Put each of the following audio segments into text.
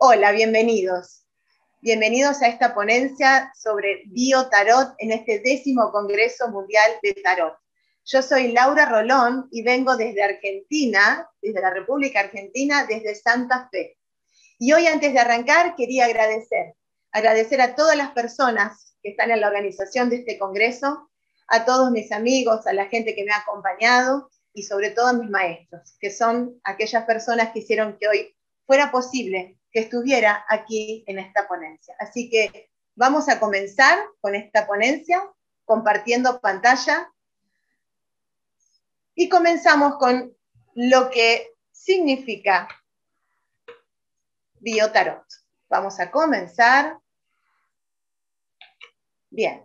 Hola, bienvenidos. Bienvenidos a esta ponencia sobre Biotarot en este 10º Congreso Mundial de Tarot. Yo soy Laura Rolón y vengo desde Argentina, desde la República Argentina, desde Santa Fe. Y hoy, antes de arrancar, quería agradecer a todas las personas que están en la organización de este congreso, a todos mis amigos, a la gente que me ha acompañado y sobre todo a mis maestros, que son aquellas personas que hicieron que hoy fuera posible que estuviera aquí en esta ponencia. Así que vamos a comenzar con esta ponencia, compartiendo pantalla, y comenzamos con lo que significa Biotarot. Vamos a comenzar. Bien,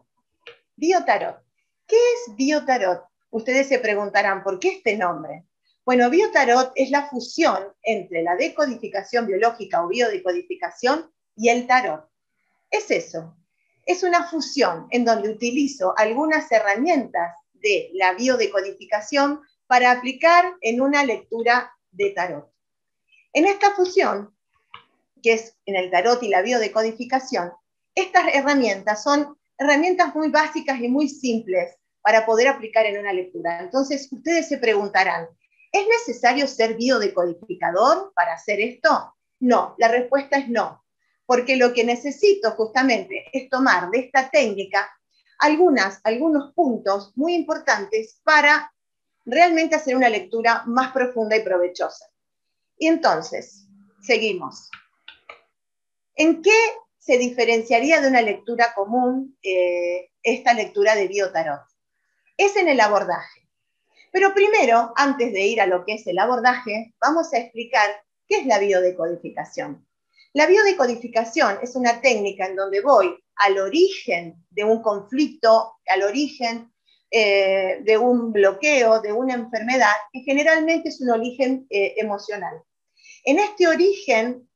Biotarot. ¿Qué es Biotarot? Ustedes se preguntarán, ¿por qué este nombre? Bueno, Biotarot es la fusión entre la decodificación biológica o biodecodificación y el tarot. Es eso, es una fusión en donde utilizo algunas herramientas de la biodecodificación para aplicar en una lectura de tarot. En esta fusión, que es en el tarot y la biodecodificación, estas herramientas son herramientas muy básicas y muy simples para poder aplicar en una lectura. Entonces, ustedes se preguntarán, ¿es necesario ser biodecodificador para hacer esto? No, la respuesta es no, porque lo que necesito justamente es tomar de esta técnica algunos puntos muy importantes para realmente hacer una lectura más profunda y provechosa. Y entonces, seguimos. ¿En qué se diferenciaría de una lectura común esta lectura de Biotarot? Es en el abordaje. Pero primero, antes de ir a lo que es el abordaje, vamos a explicar qué es la biodecodificación. La biodecodificación es una técnica en donde voy al origen de un conflicto, al origen de un bloqueo, de una enfermedad, que generalmente es un origen emocional. En este origen,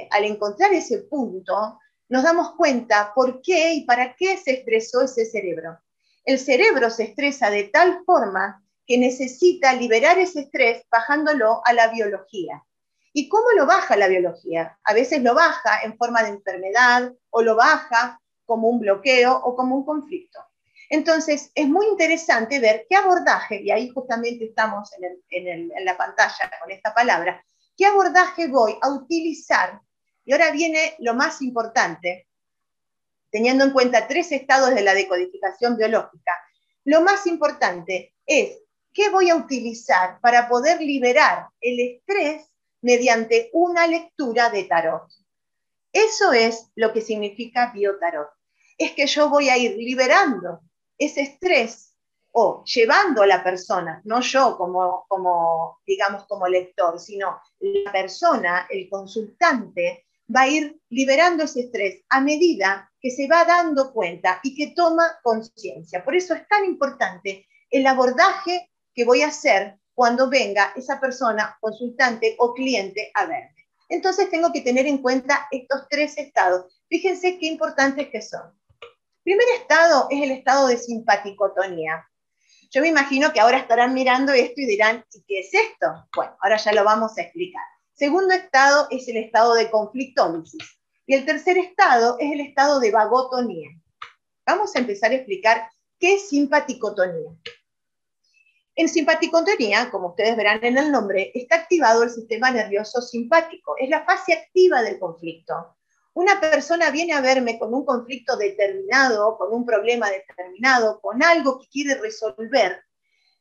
al encontrar ese punto, nos damos cuenta por qué y para qué se estresó ese cerebro. El cerebro se estresa de tal forma que necesita liberar ese estrés bajándolo a la biología. ¿Y cómo lo baja la biología? A veces lo baja en forma de enfermedad o lo baja como un bloqueo o como un conflicto. Entonces, es muy interesante ver qué abordaje, y ahí justamente estamos en la pantalla con esta palabra, qué abordaje voy a utilizar. Y ahora viene lo más importante, teniendo en cuenta 3 estados de la decodificación biológica. Lo más importante es qué voy a utilizar para poder liberar el estrés mediante una lectura de tarot. Eso es lo que significa Biotarot. Es que yo voy a ir liberando ese estrés o llevando a la persona, no yo digamos, como lector, sino la persona, el consultante, va a ir liberando ese estrés a medida que se va dando cuenta y que toma conciencia. Por eso es tan importante el abordaje que voy a hacer cuando venga esa persona, consultante o cliente a verme. Entonces tengo que tener en cuenta estos 3 estados. Fíjense qué importantes que son. El primer estado es el estado de simpaticotonía. Yo me imagino que ahora estarán mirando esto y dirán, ¿y qué es esto? Bueno, ahora ya lo vamos a explicar. Segundo estado es el estado de conflictólisis. Y el tercer estado es el estado de vagotonía. Vamos a empezar a explicar qué es simpaticotonía. En simpaticotonía, como ustedes verán en el nombre, está activado el sistema nervioso simpático. Es la fase activa del conflicto. Una persona viene a verme con un conflicto determinado, con un problema determinado, con algo que quiere resolver.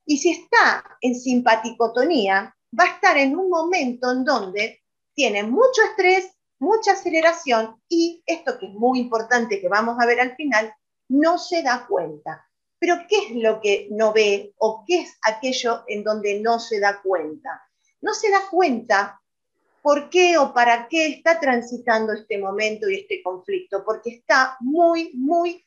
Y si está en simpaticotonía, va a estar en un momento en donde tiene mucho estrés, mucha aceleración y esto que es muy importante que vamos a ver al final, no se da cuenta. Pero ¿qué es lo que no ve o qué es aquello en donde no se da cuenta? No se da cuenta por qué o para qué está transitando este momento y este conflicto, porque está muy, muy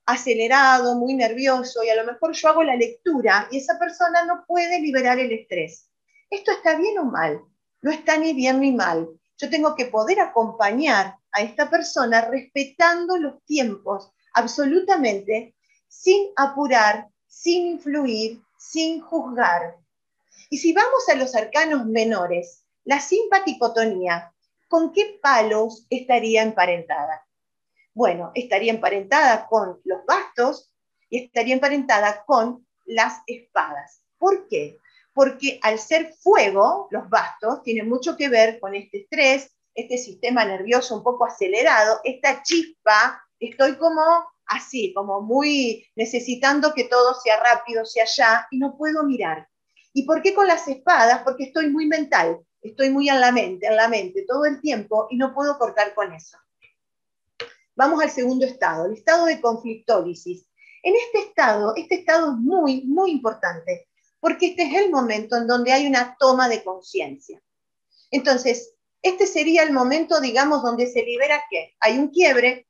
acelerado, muy nervioso, y a lo mejor yo hago la lectura y esa persona no puede liberar el estrés. ¿Esto está bien o mal? No está ni bien ni mal. Yo tengo que poder acompañar a esta persona respetando los tiempos, absolutamente, sin apurar, sin influir, sin juzgar. Y si vamos a los arcanos menores, la simpaticotonía ¿con qué palos estaría emparentada? Bueno, estaría emparentada con los bastos y estaría emparentada con las espadas. ¿Por qué? Porque al ser fuego, los bastos tienen mucho que ver con este estrés, este sistema nervioso un poco acelerado, esta chispa, estoy como así, como muy necesitando que todo sea rápido, sea ya, y no puedo mirar. ¿Y por qué con las espadas? Porque estoy muy mental, estoy muy en la mente todo el tiempo y no puedo cortar con eso. Vamos al segundo estado, el estado de conflictólisis. En este estado es muy, muy importante, porque este es el momento en donde hay una toma de conciencia. Entonces, este sería el momento, digamos, donde se libera ¿qué? Hay un quiebre,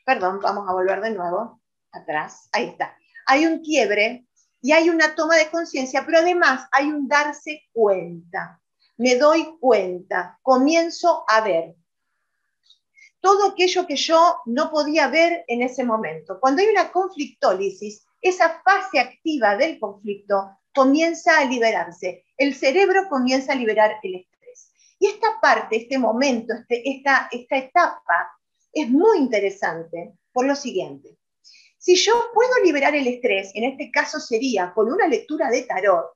perdón, vamos a volver de nuevo, atrás, ahí está. Hay un quiebre y hay una toma de conciencia, pero además hay un darse cuenta. Me doy cuenta, comienzo a ver todo aquello que yo no podía ver en ese momento. Cuando hay una conflictólisis, esa fase activa del conflicto comienza a liberarse. El cerebro comienza a liberar el estrés. Y esta parte, este momento, esta etapa es muy interesante por lo siguiente. Si yo puedo liberar el estrés, en este caso sería con una lectura de tarot,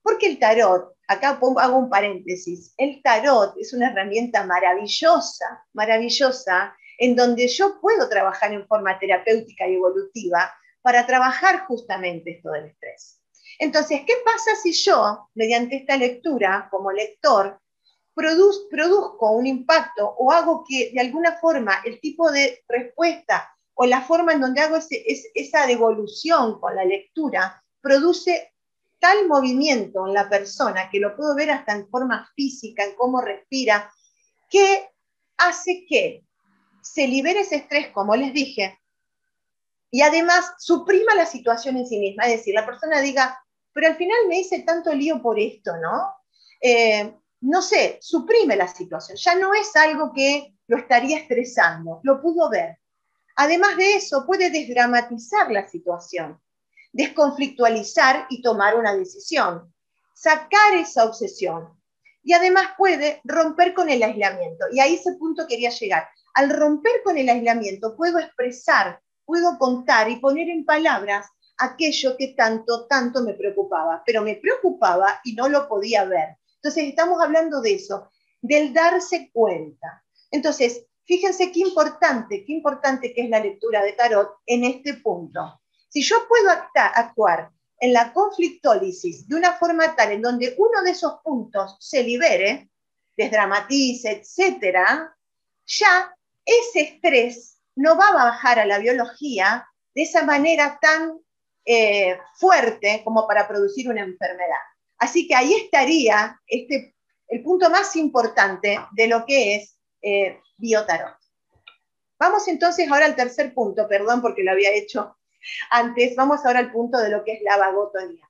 porque el tarot, acá hago un paréntesis, el tarot es una herramienta maravillosa, maravillosa, en donde yo puedo trabajar en forma terapéutica y evolutiva para trabajar justamente esto del estrés. Entonces, ¿qué pasa si yo, mediante esta lectura, como lector, produzco un impacto o hago que de alguna forma el tipo de respuesta o la forma en donde hago esa devolución con la lectura produce tal movimiento en la persona, que lo puedo ver hasta en forma física, en cómo respira, que hace que se libere ese estrés, como les dije, y además suprima la situación en sí misma, es decir, la persona diga, pero al final me hice tanto lío por esto, ¿no? No sé, suprime la situación, ya no es algo que lo estaría estresando, lo pudo ver. Además de eso, puede desdramatizar la situación, desconflictualizar y tomar una decisión, sacar esa obsesión. Y además puede romper con el aislamiento. Y a ese punto quería llegar. Al romper con el aislamiento, puedo expresar, puedo contar y poner en palabras aquello que tanto, tanto me preocupaba. Pero me preocupaba y no lo podía ver. Entonces, estamos hablando de eso, del darse cuenta. Entonces, fíjense qué importante que es la lectura de tarot en este punto. Si yo puedo actuar en la conflictólisis de una forma tal en donde uno de esos puntos se libere, desdramatice, etcétera, ya ese estrés no va a bajar a la biología de esa manera tan fuerte como para producir una enfermedad. Así que ahí estaría el punto más importante de lo que es biotarot. Vamos entonces ahora al tercer punto, perdón porque lo había hecho antes, vamos ahora al punto de lo que es la vagotonía.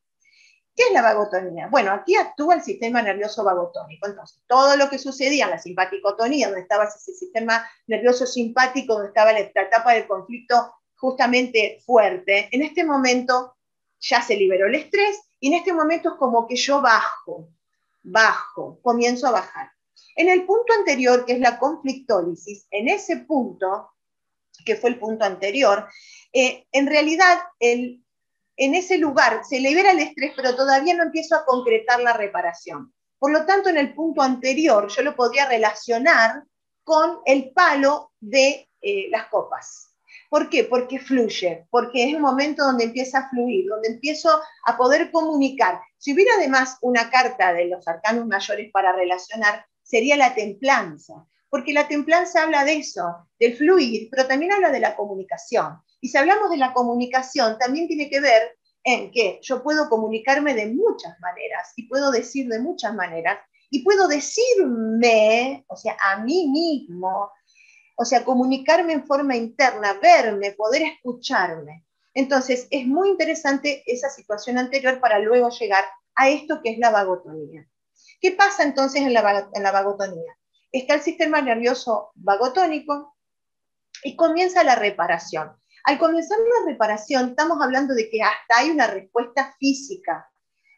¿Qué es la vagotonía? Bueno, aquí actúa el sistema nervioso vagotónico. Entonces, todo lo que sucedía en la simpaticotonía, donde estaba ese sistema nervioso simpático, donde estaba la etapa del conflicto justamente fuerte, en este momento ya se liberó el estrés y en este momento es como que yo bajo, comienzo a bajar. En el punto anterior, que es la conflictólisis, en ese punto, que fue el punto anterior, en realidad en ese lugar se libera el estrés, pero todavía no empiezo a concretar la reparación. Por lo tanto, en el punto anterior yo lo podría relacionar con el palo de las copas. ¿Por qué? Porque fluye, porque es un momento donde empieza a fluir, donde empiezo a poder comunicar. Si hubiera además una carta de los arcanos mayores para relacionar, sería la templanza, porque la templanza habla de eso, del fluir, pero también habla de la comunicación. Y si hablamos de la comunicación, también tiene que ver en que yo puedo comunicarme de muchas maneras y puedo decir de muchas maneras y puedo decirme, o sea, a mí mismo, o sea, comunicarme en forma interna, verme, poder escucharme. Entonces, es muy interesante esa situación anterior para luego llegar a esto que es la vagotonía. ¿Qué pasa entonces en la vagotonía? Está el sistema nervioso vagotónico y comienza la reparación. Al comenzar la reparación, estamos hablando de que hasta hay una respuesta física.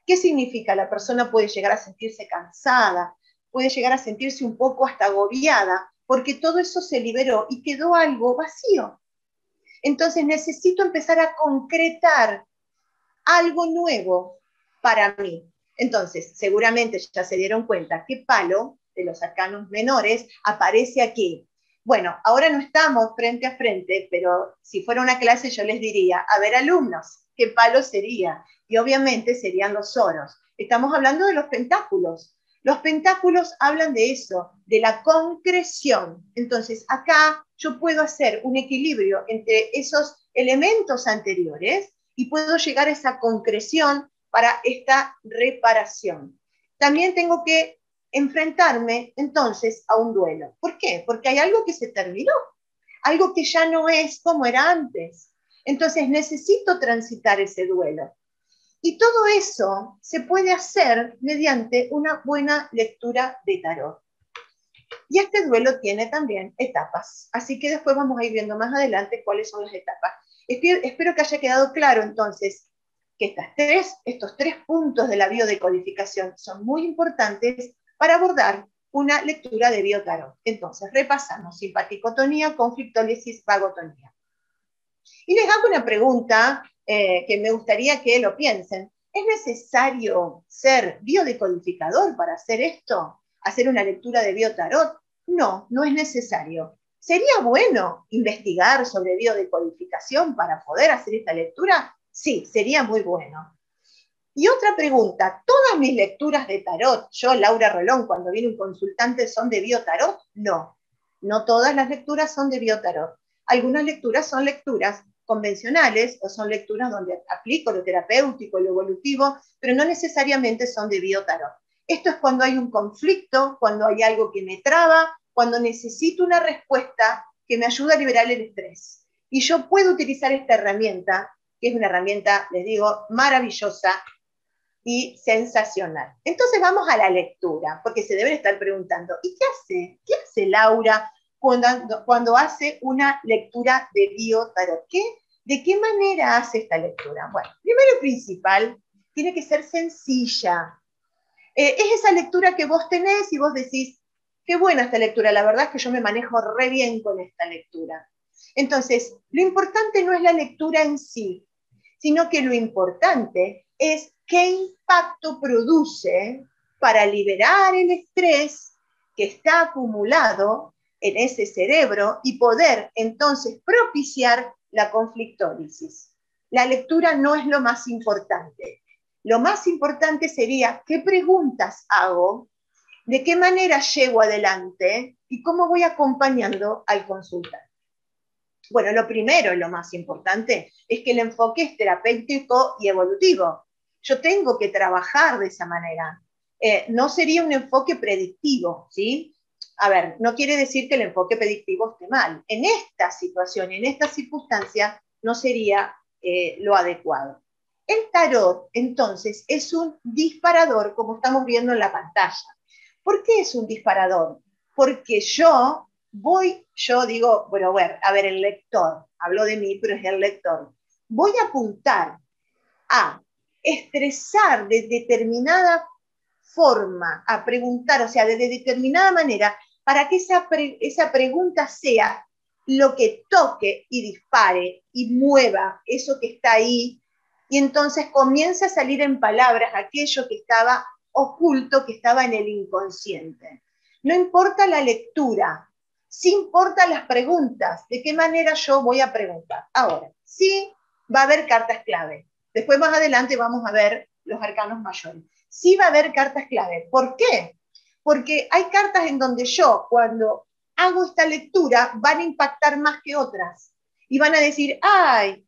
¿Qué significa? La persona puede llegar a sentirse cansada, puede llegar a sentirse un poco hasta agobiada, porque todo eso se liberó y quedó algo vacío. Entonces necesito empezar a concretar algo nuevo para mí. Entonces, seguramente ya se dieron cuenta que Palo, de los arcanos menores, aparece aquí. Bueno, ahora no estamos frente a frente, pero si fuera una clase yo les diría, a ver, alumnos, ¿qué Palo sería? Y obviamente serían los oros. Estamos hablando de los pentáculos. Los pentáculos hablan de eso, de la concreción. Entonces, acá yo puedo hacer un equilibrio entre esos elementos anteriores y puedo llegar a esa concreción para esta reparación. También tengo que enfrentarme entonces a un duelo. ¿Por qué? Porque hay algo que se terminó, algo que ya no es como era antes. Entonces necesito transitar ese duelo. Y todo eso se puede hacer mediante una buena lectura de tarot. Y este duelo tiene también etapas, así que después vamos a ir viendo más adelante cuáles son las etapas. Espero que haya quedado claro entonces que estos tres puntos de la biodecodificación son muy importantes para abordar una lectura de biotarot. Entonces, repasamos simpaticotonía, conflictólisis, vagotonía. Y les hago una pregunta que me gustaría que lo piensen. ¿Es necesario ser biodecodificador para hacer esto? ¿Hacer una lectura de biotarot? No, no es necesario. ¿Sería bueno investigar sobre biodecodificación para poder hacer esta lectura? Sí, sería muy bueno. Y otra pregunta, ¿todas mis lecturas de tarot, yo, Laura Rolón, cuando viene un consultante, son de biotarot? No, no todas las lecturas son de biotarot. Algunas lecturas son lecturas convencionales o son lecturas donde aplico lo terapéutico, lo evolutivo, pero no necesariamente son de biotarot. Esto es cuando hay un conflicto, cuando hay algo que me traba, cuando necesito una respuesta que me ayude a liberar el estrés. Y yo puedo utilizar esta herramienta, que es una herramienta, les digo, maravillosa y sensacional. Entonces vamos a la lectura, porque se deben estar preguntando, ¿y qué hace? ¿Qué hace Laura cuando hace una lectura de biotarot? ¿De qué manera hace esta lectura? Bueno, primero y principal, tiene que ser sencilla. Es esa lectura que vos tenés y vos decís, qué buena esta lectura, la verdad es que yo me manejo re bien con esta lectura. Entonces, lo importante no es la lectura en sí, sino que lo importante es qué impacto produce para liberar el estrés que está acumulado en ese cerebro y poder entonces propiciar la conflictólisis. La lectura no es lo más importante. Lo más importante sería qué preguntas hago, de qué manera llego adelante y cómo voy acompañando al consultante. Bueno, lo primero y lo más importante es que el enfoque es terapéutico y evolutivo. Yo tengo que trabajar de esa manera. No sería un enfoque predictivo, ¿sí? A ver, no quiere decir que el enfoque predictivo esté mal. En esta situación, en esta circunstancia, no sería lo adecuado. El tarot, entonces, es un disparador, como estamos viendo en la pantalla. ¿Por qué es un disparador? Porque yo digo, bueno, a ver, el lector, hablo de mí, pero es el lector, voy a apuntar a estresar de determinada forma, a preguntar, o sea, de determinada manera, para que esa pregunta sea lo que toque y dispare y mueva eso que está ahí, y entonces comienza a salir en palabras aquello que estaba oculto, que estaba en el inconsciente. No importa la lectura, sí importan las preguntas, de qué manera yo voy a preguntar. Ahora, sí va a haber cartas clave. Después más adelante vamos a ver los arcanos mayores. Sí va a haber cartas clave. ¿Por qué? Porque hay cartas en donde yo, cuando hago esta lectura, van a impactar más que otras. Y van a decir, ay,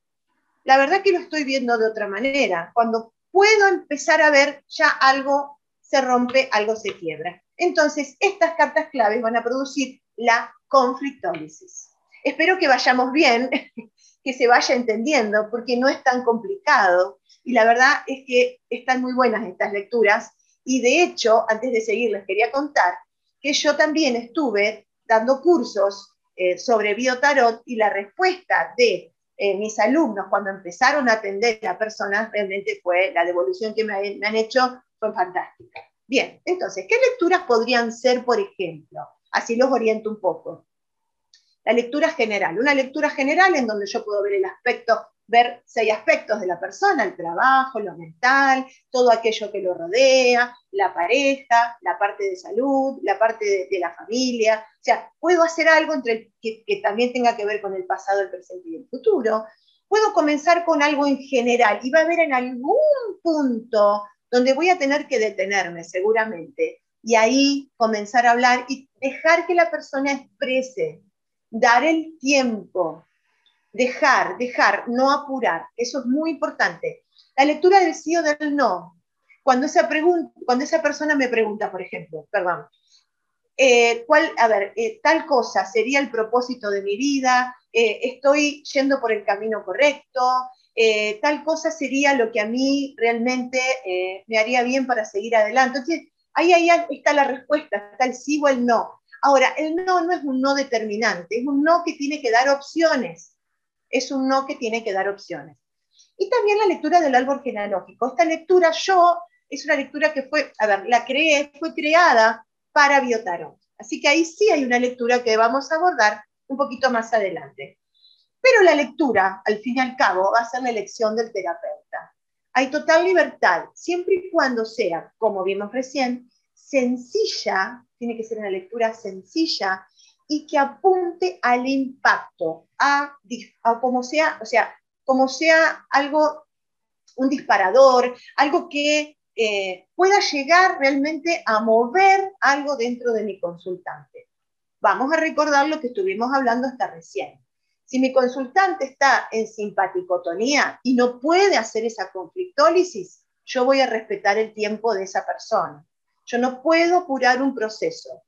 la verdad que lo estoy viendo de otra manera. Cuando puedo empezar a ver, ya algo se rompe, algo se quiebra. Entonces, estas cartas claves van a producir la conflictólisis. Espero que vayamos bien, que se vaya entendiendo, porque no es tan complicado. Y la verdad es que están muy buenas estas lecturas. Y de hecho, antes de seguir, les quería contar que yo también estuve dando cursos sobre biotarot y la respuesta de mis alumnos cuando empezaron a atender a personas, realmente fue la devolución que me han hecho, fue fantástica. Bien, entonces, ¿qué lecturas podrían ser, por ejemplo? Así los oriento un poco. La lectura general, una lectura general en donde yo puedo ver el aspecto, ver 6 aspectos de la persona, el trabajo, lo mental, todo aquello que lo rodea, la pareja, la parte de salud, la parte de la familia. O sea, puedo hacer algo que también tenga que ver con el pasado, el presente y el futuro. Puedo comenzar con algo en general y va a haber en algún punto donde voy a tener que detenerme seguramente y ahí comenzar a hablar y dejar que la persona exprese, dar el tiempo, dejar, no apurar, eso es muy importante. La lectura del sí o del no. Cuando esa persona me pregunta, por ejemplo, perdón, tal cosa sería el propósito de mi vida, estoy yendo por el camino correcto, tal cosa sería lo que a mí realmente me haría bien para seguir adelante. Entonces, ahí está la respuesta, está el sí o el no. Ahora, el no no es un no determinante, es un no que tiene que dar opciones. Es un no que tiene que dar opciones. Y también la lectura del árbol genealógico. Esta lectura es una lectura que fue creada para Biotarot. Así que ahí sí hay una lectura que vamos a abordar un poquito más adelante. Pero la lectura, al fin y al cabo, va a ser la elección del terapeuta. Hay total libertad, siempre y cuando sea, como vimos recién, sencilla, tiene que ser una lectura sencilla y que apunte al impacto, a como sea, o sea, como sea algo, un disparador, algo que pueda llegar realmente a mover algo dentro de mi consultante. Vamos a recordar lo que estuvimos hablando hasta recién. Si mi consultante está en simpaticotonía y no puede hacer esa conflictólisis, yo voy a respetar el tiempo de esa persona. Yo no puedo apurar un proceso.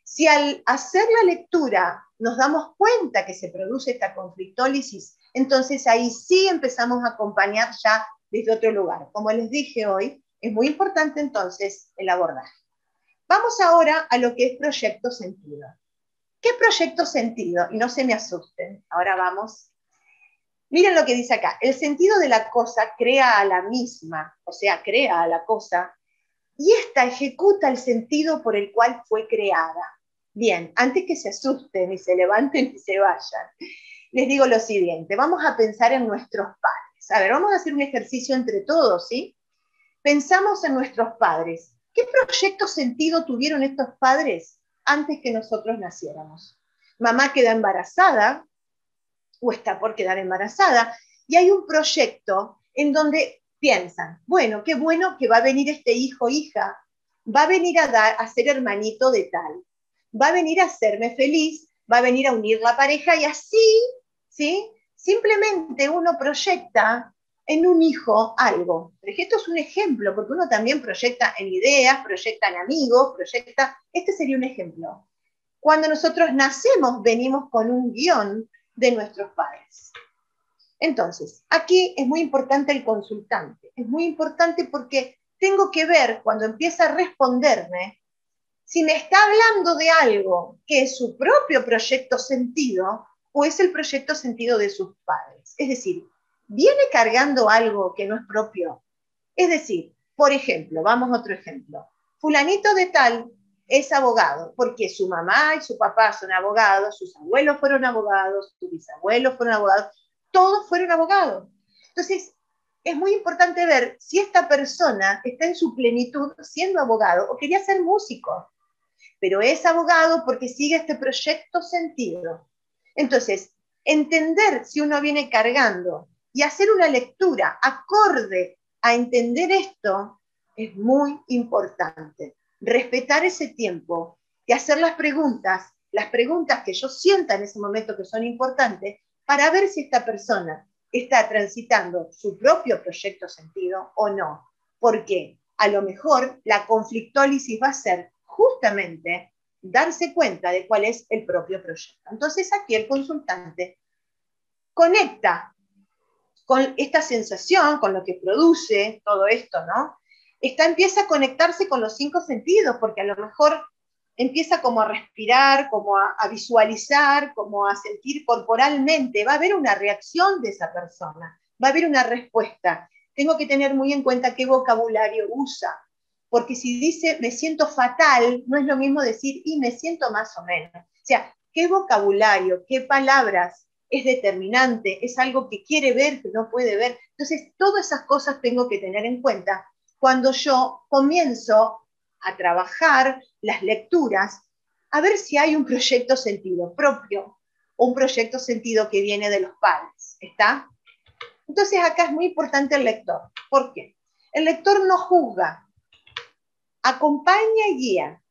Si al hacer la lectura nos damos cuenta que se produce esta conflictólisis, entonces ahí sí empezamos a acompañar ya desde otro lugar. Como les dije hoy, es muy importante entonces el abordaje. Vamos ahora a lo que es proyecto sentido. ¿Qué proyecto sentido? Y no se me asusten, ahora vamos. Miren lo que dice acá, el sentido de la cosa crea a la misma, o sea, crea a la cosa, y ésta ejecuta el sentido por el cual fue creada. Bien, antes que se asusten y se levanten y se vayan, les digo lo siguiente, vamos a pensar en nuestros padres. A ver, vamos a hacer un ejercicio entre todos, ¿sí? Pensamos en nuestros padres. ¿Qué proyecto sentido tuvieron estos padres antes que nosotros naciéramos? Mamá queda embarazada o está por quedar embarazada y hay un proyecto en donde piensan, bueno, qué bueno que va a venir este hijo o hija, va a venir a ser hermanito de tal, va a venir a hacerme feliz, va a venir a unir la pareja y así, ¿sí? Simplemente uno proyecta en un hijo algo. Pero esto es un ejemplo, porque uno también proyecta en ideas, proyecta en amigos, este sería un ejemplo. Cuando nosotros nacemos, venimos con un guión de nuestros padres. Entonces, aquí es muy importante el consultante. Es muy importante porque tengo que ver, cuando empieza a responderme, si me está hablando de algo que es su propio proyecto sentido o es el proyecto sentido de sus padres. Es decir, viene cargando algo que no es propio. Es decir, por ejemplo, vamos a otro ejemplo. Fulanito de tal es abogado, porque su mamá y su papá son abogados, sus abuelos fueron abogados, sus bisabuelos fueron abogados, todos fueron abogados. Entonces, es muy importante ver si esta persona está en su plenitud siendo abogado o quería ser músico, pero es abogado porque sigue este proyecto sentido. Entonces, entender si uno viene cargando y hacer una lectura acorde a entender esto es muy importante. Respetar ese tiempo y hacer las preguntas que yo sienta en ese momento que son importantes, para ver si esta persona está transitando su propio proyecto sentido o no. Porque a lo mejor la conflictólisis va a ser justamente darse cuenta de cuál es el propio proyecto. Entonces aquí el consultante conecta con esta sensación, con lo que produce todo esto, ¿no? Empieza a conectarse con los 5 sentidos, porque a lo mejor empieza como a respirar, como a visualizar, como a sentir corporalmente, va a haber una reacción de esa persona, va a haber una respuesta. Tengo que tener muy en cuenta qué vocabulario usa, porque si dice me siento fatal, no es lo mismo decir y me siento más o menos. O sea, qué vocabulario, qué palabras es determinante, es algo que quiere ver, que no puede ver. Entonces, todas esas cosas tengo que tener en cuenta cuando yo comienzo a trabajar las lecturas, a ver si hay un proyecto sentido propio, o un proyecto sentido que viene de los padres, ¿está? Entonces acá es muy importante el lector. ¿Por qué? El lector no juzga, acompaña y guía.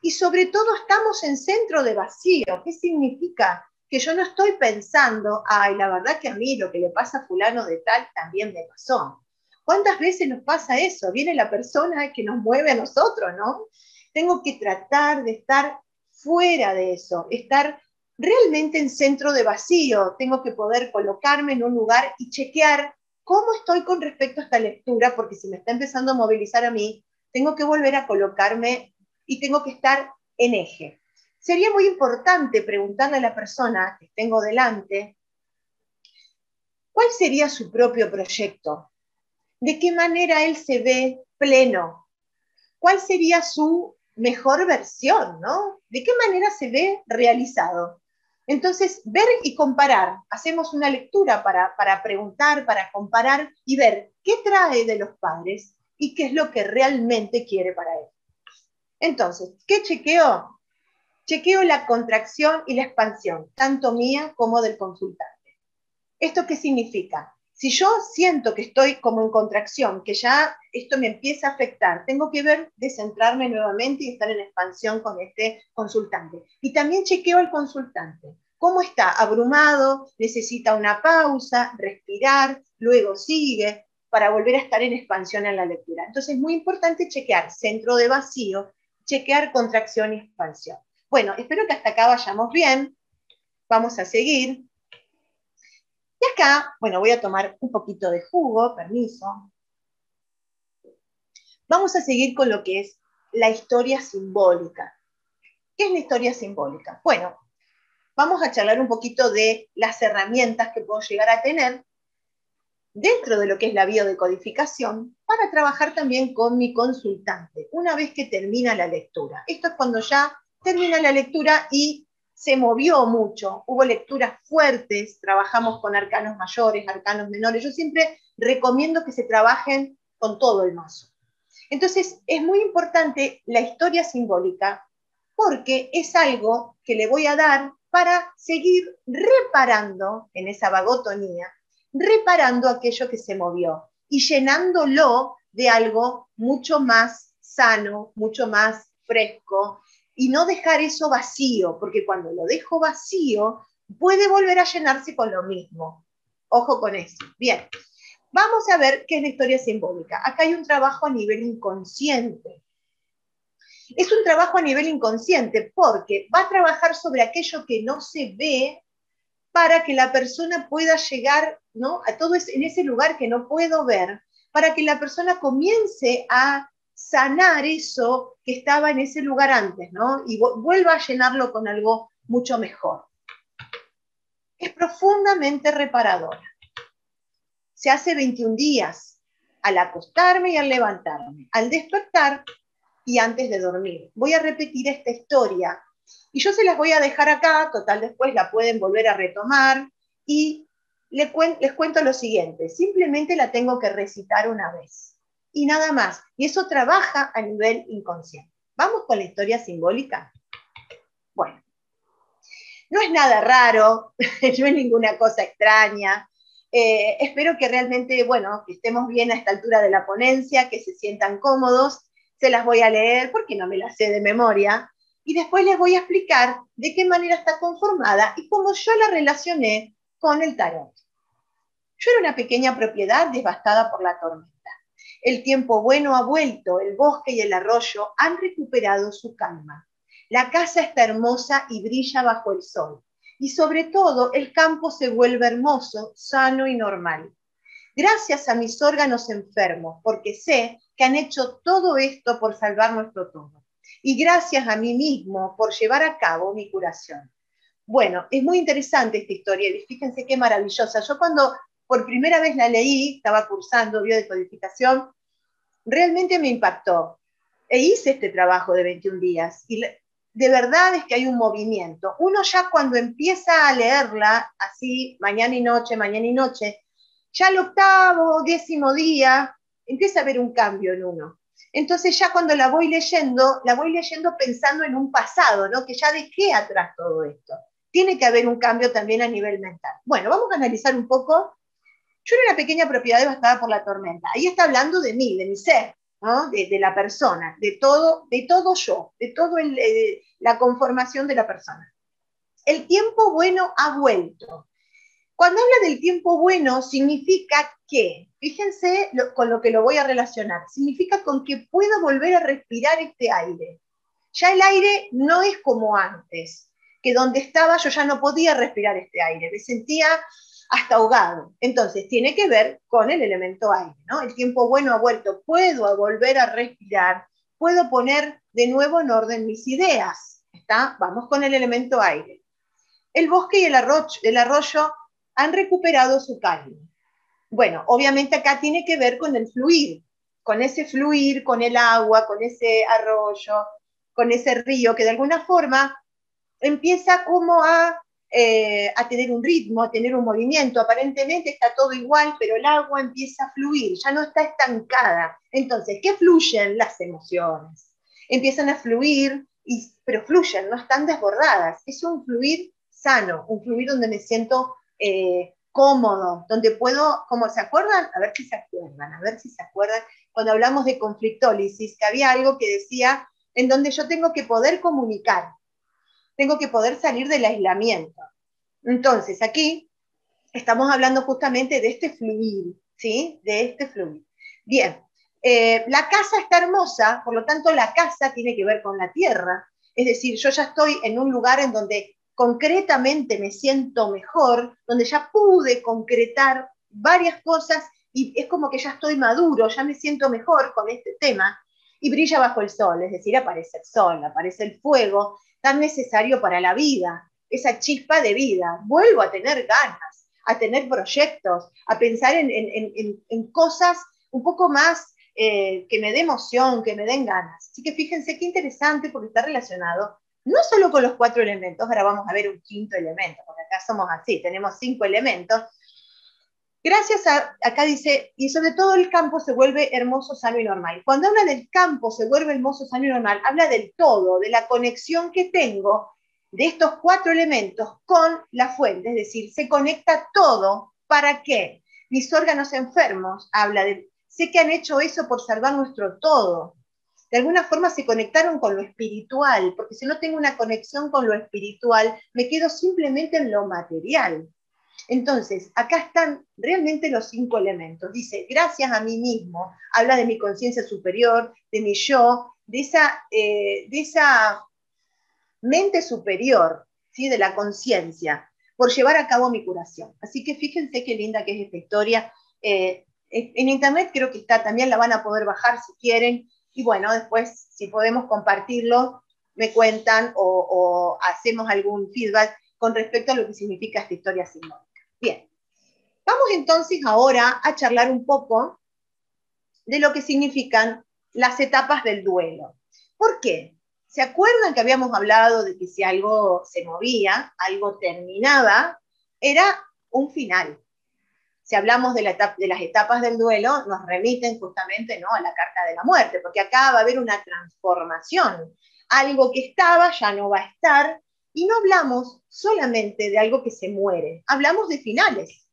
Y sobre todo estamos en centro de vacío. ¿Qué significa? Que yo no estoy pensando, ay, la verdad que a mí lo que le pasa a fulano de tal también me pasó. ¿Cuántas veces nos pasa eso? Viene la persona que nos mueve a nosotros, ¿no? Tengo que tratar de estar fuera de eso, estar realmente en centro de vacío. Tengo que poder colocarme en un lugar y chequear cómo estoy con respecto a esta lectura, porque si me está empezando a movilizar a mí, tengo que volver a colocarme y tengo que estar en eje. Sería muy importante preguntarle a la persona que tengo delante cuál sería su propio proyecto, de qué manera él se ve pleno, cuál sería su mejor versión, ¿no? De qué manera se ve realizado. Entonces, ver y comparar. Hacemos una lectura para preguntar, para comparar y ver qué trae de los padres y qué es lo que realmente quiere para él. Entonces, ¿qué chequeo? Chequeo la contracción y la expansión, tanto mía como del consultante. ¿Esto qué significa? Si yo siento que estoy como en contracción, que ya esto me empieza a afectar, tengo que ver de centrarme nuevamente y estar en expansión con este consultante. Y también chequeo al consultante. ¿Cómo está? ¿Abrumado? ¿Necesita una pausa? ¿Respirar? Luego sigue para volver a estar en expansión en la lectura. Entonces es muy importante chequear centro de vacío, chequear contracción y expansión. Bueno, espero que hasta acá vayamos bien. Vamos a seguir. Y acá, bueno, voy a tomar un poquito de jugo, permiso. Vamos a seguir con lo que es la historia simbólica. ¿Qué es la historia simbólica? Bueno, vamos a charlar un poquito de las herramientas que puedo llegar a tener dentro de lo que es la biodecodificación para trabajar también con mi consultante, una vez que termina la lectura. Esto es cuando ya termina la lectura y se movió mucho, hubo lecturas fuertes, trabajamos con arcanos mayores, arcanos menores. Yo siempre recomiendo que se trabajen con todo el mazo. Entonces, es muy importante la historia simbólica porque es algo que le voy a dar para seguir reparando en esa vagotonía, reparando aquello que se movió y llenándolo de algo mucho más sano, mucho más fresco, y no dejar eso vacío, porque cuando lo dejo vacío, puede volver a llenarse con lo mismo. Ojo con eso. Bien, vamos a ver qué es la historia simbólica. Acá hay un trabajo a nivel inconsciente. Es un trabajo a nivel inconsciente porque va a trabajar sobre aquello que no se ve para que la persona pueda llegar, ¿no?, a todo en ese lugar que no puedo ver, para que la persona comience a sanar eso que estaba en ese lugar antes, ¿no? Y vuelva a llenarlo con algo mucho mejor. Es profundamente reparadora. Se hace 21 días, al acostarme y al levantarme, al despertar y antes de dormir. Voy a repetir esta historia y yo se las voy a dejar acá, total después la pueden volver a retomar y les cuento lo siguiente, simplemente la tengo que recitar una vez y nada más, y eso trabaja a nivel inconsciente. ¿Vamos con la historia simbólica? Bueno, no es nada raro, no es ninguna cosa extraña. Espero que realmente, bueno, que estemos bien a esta altura de la ponencia, que se sientan cómodos. Se las voy a leer porque no me las sé de memoria. Y después les voy a explicar de qué manera está conformada y cómo yo la relacioné con el tarot. Yo era una pequeña propiedad devastada por la tormenta. El tiempo bueno ha vuelto, el bosque y el arroyo han recuperado su calma. La casa está hermosa y brilla bajo el sol. Y sobre todo, el campo se vuelve hermoso, sano y normal. Gracias a mis órganos enfermos, porque sé que han hecho todo esto por salvar nuestro todo. Y gracias a mí mismo por llevar a cabo mi curación. Bueno, es muy interesante esta historia y fíjense qué maravillosa. Yo cuando por primera vez la leí, estaba cursando biodecodificación, realmente me impactó. hice este trabajo de 21 días y de verdad es que hay un movimiento. Uno ya cuando empieza a leerla así mañana y noche, ya al octavo, 10.º día, empieza a haber un cambio en uno. Entonces ya cuando la voy leyendo pensando en un pasado, ¿no? Que ya dejé atrás todo esto. Tiene que haber un cambio también a nivel mental. Bueno, vamos a analizar un poco. Yo era una pequeña propiedad devastada por la tormenta. Ahí está hablando de mí, de mi ser, ¿no? De la persona, de todo yo, de toda la conformación de la persona. El tiempo bueno ha vuelto. Cuando habla del tiempo bueno, significa que, fíjense con lo que lo voy a relacionar, significa con que puedo volver a respirar este aire. Ya el aire no es como antes, que donde estaba yo ya no podía respirar este aire, me sentía hasta ahogado. Entonces, tiene que ver con el elemento aire, ¿no? El tiempo bueno ha vuelto, puedo volver a respirar, puedo poner de nuevo en orden mis ideas, ¿está? Vamos con el elemento aire. El bosque y el arroyo han recuperado su calma. Bueno, obviamente acá tiene que ver con el fluir, con ese fluir, con el agua, con ese arroyo, con ese río, que de alguna forma empieza como a tener un ritmo, a tener un movimiento. Aparentemente está todo igual, pero el agua empieza a fluir, ya no está estancada. Entonces, ¿qué fluyen? Las emociones. Empiezan a fluir, pero fluyen, no están desbordadas. Es un fluir sano, un fluir donde me siento cómodo, donde puedo, como se acuerdan, a ver si se acuerdan, cuando hablamos de conflictólisis, que había algo que decía en donde yo tengo que poder comunicar, tengo que poder salir del aislamiento. Entonces, aquí estamos hablando justamente de este fluir, ¿sí? De este fluir. Bien, la casa está hermosa, por lo tanto la casa tiene que ver con la tierra, es decir, yo ya estoy en un lugar en donde concretamente me siento mejor, donde ya pude concretar varias cosas y es como que ya estoy maduro, ya me siento mejor con este tema y brilla bajo el sol, es decir, aparece el sol, aparece el fuego, tan necesario para la vida, esa chispa de vida. Vuelvo a tener ganas, a tener proyectos, a pensar en cosas un poco más que me dé emoción, que me den ganas. Así que fíjense qué interesante porque está relacionado no solo con los 4 elementos, ahora vamos a ver un 5º elemento, porque acá somos así, tenemos 5 elementos. Gracias a, acá dice, y sobre todo el campo se vuelve hermoso, sano y normal. Cuando habla del campo se vuelve hermoso, sano y normal, habla del todo, de la conexión que tengo de estos 4 elementos con la fuente, es decir, se conecta todo. ¿Para qué? Mis órganos enfermos, habla de, sé que han hecho eso por salvar nuestro todo. De alguna forma se conectaron con lo espiritual, porque si no tengo una conexión con lo espiritual, me quedo simplemente en lo material. Entonces, acá están realmente los 5 elementos. Dice, gracias a mí mismo, habla de mi conciencia superior, de mi yo, de esa mente superior, ¿sí? De la conciencia, por llevar a cabo mi curación. Así que fíjense qué linda que es esta historia. En internet creo que está, también la van a poder bajar si quieren. Y bueno, después, si podemos compartirlo, me cuentan o hacemos algún feedback con respecto a lo que significa esta historia simbólica. Bien, vamos entonces ahora a charlar un poco de lo que significan las etapas del duelo. ¿Por qué? ¿Se acuerdan que habíamos hablado de que si algo se movía, algo terminaba, era un final? Si hablamos de las etapas del duelo, nos remiten justamente, ¿no?, a la carta de la muerte, porque acá va a haber una transformación. Algo que estaba ya no va a estar, y no hablamos solamente de algo que se muere, hablamos de finales.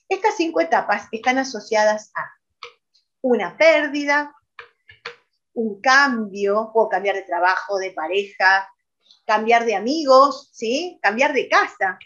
Estas 5 etapas están asociadas a una pérdida, un cambio, puedo cambiar de trabajo, de pareja, cambiar de amigos, ¿sí? Cambiar de casa.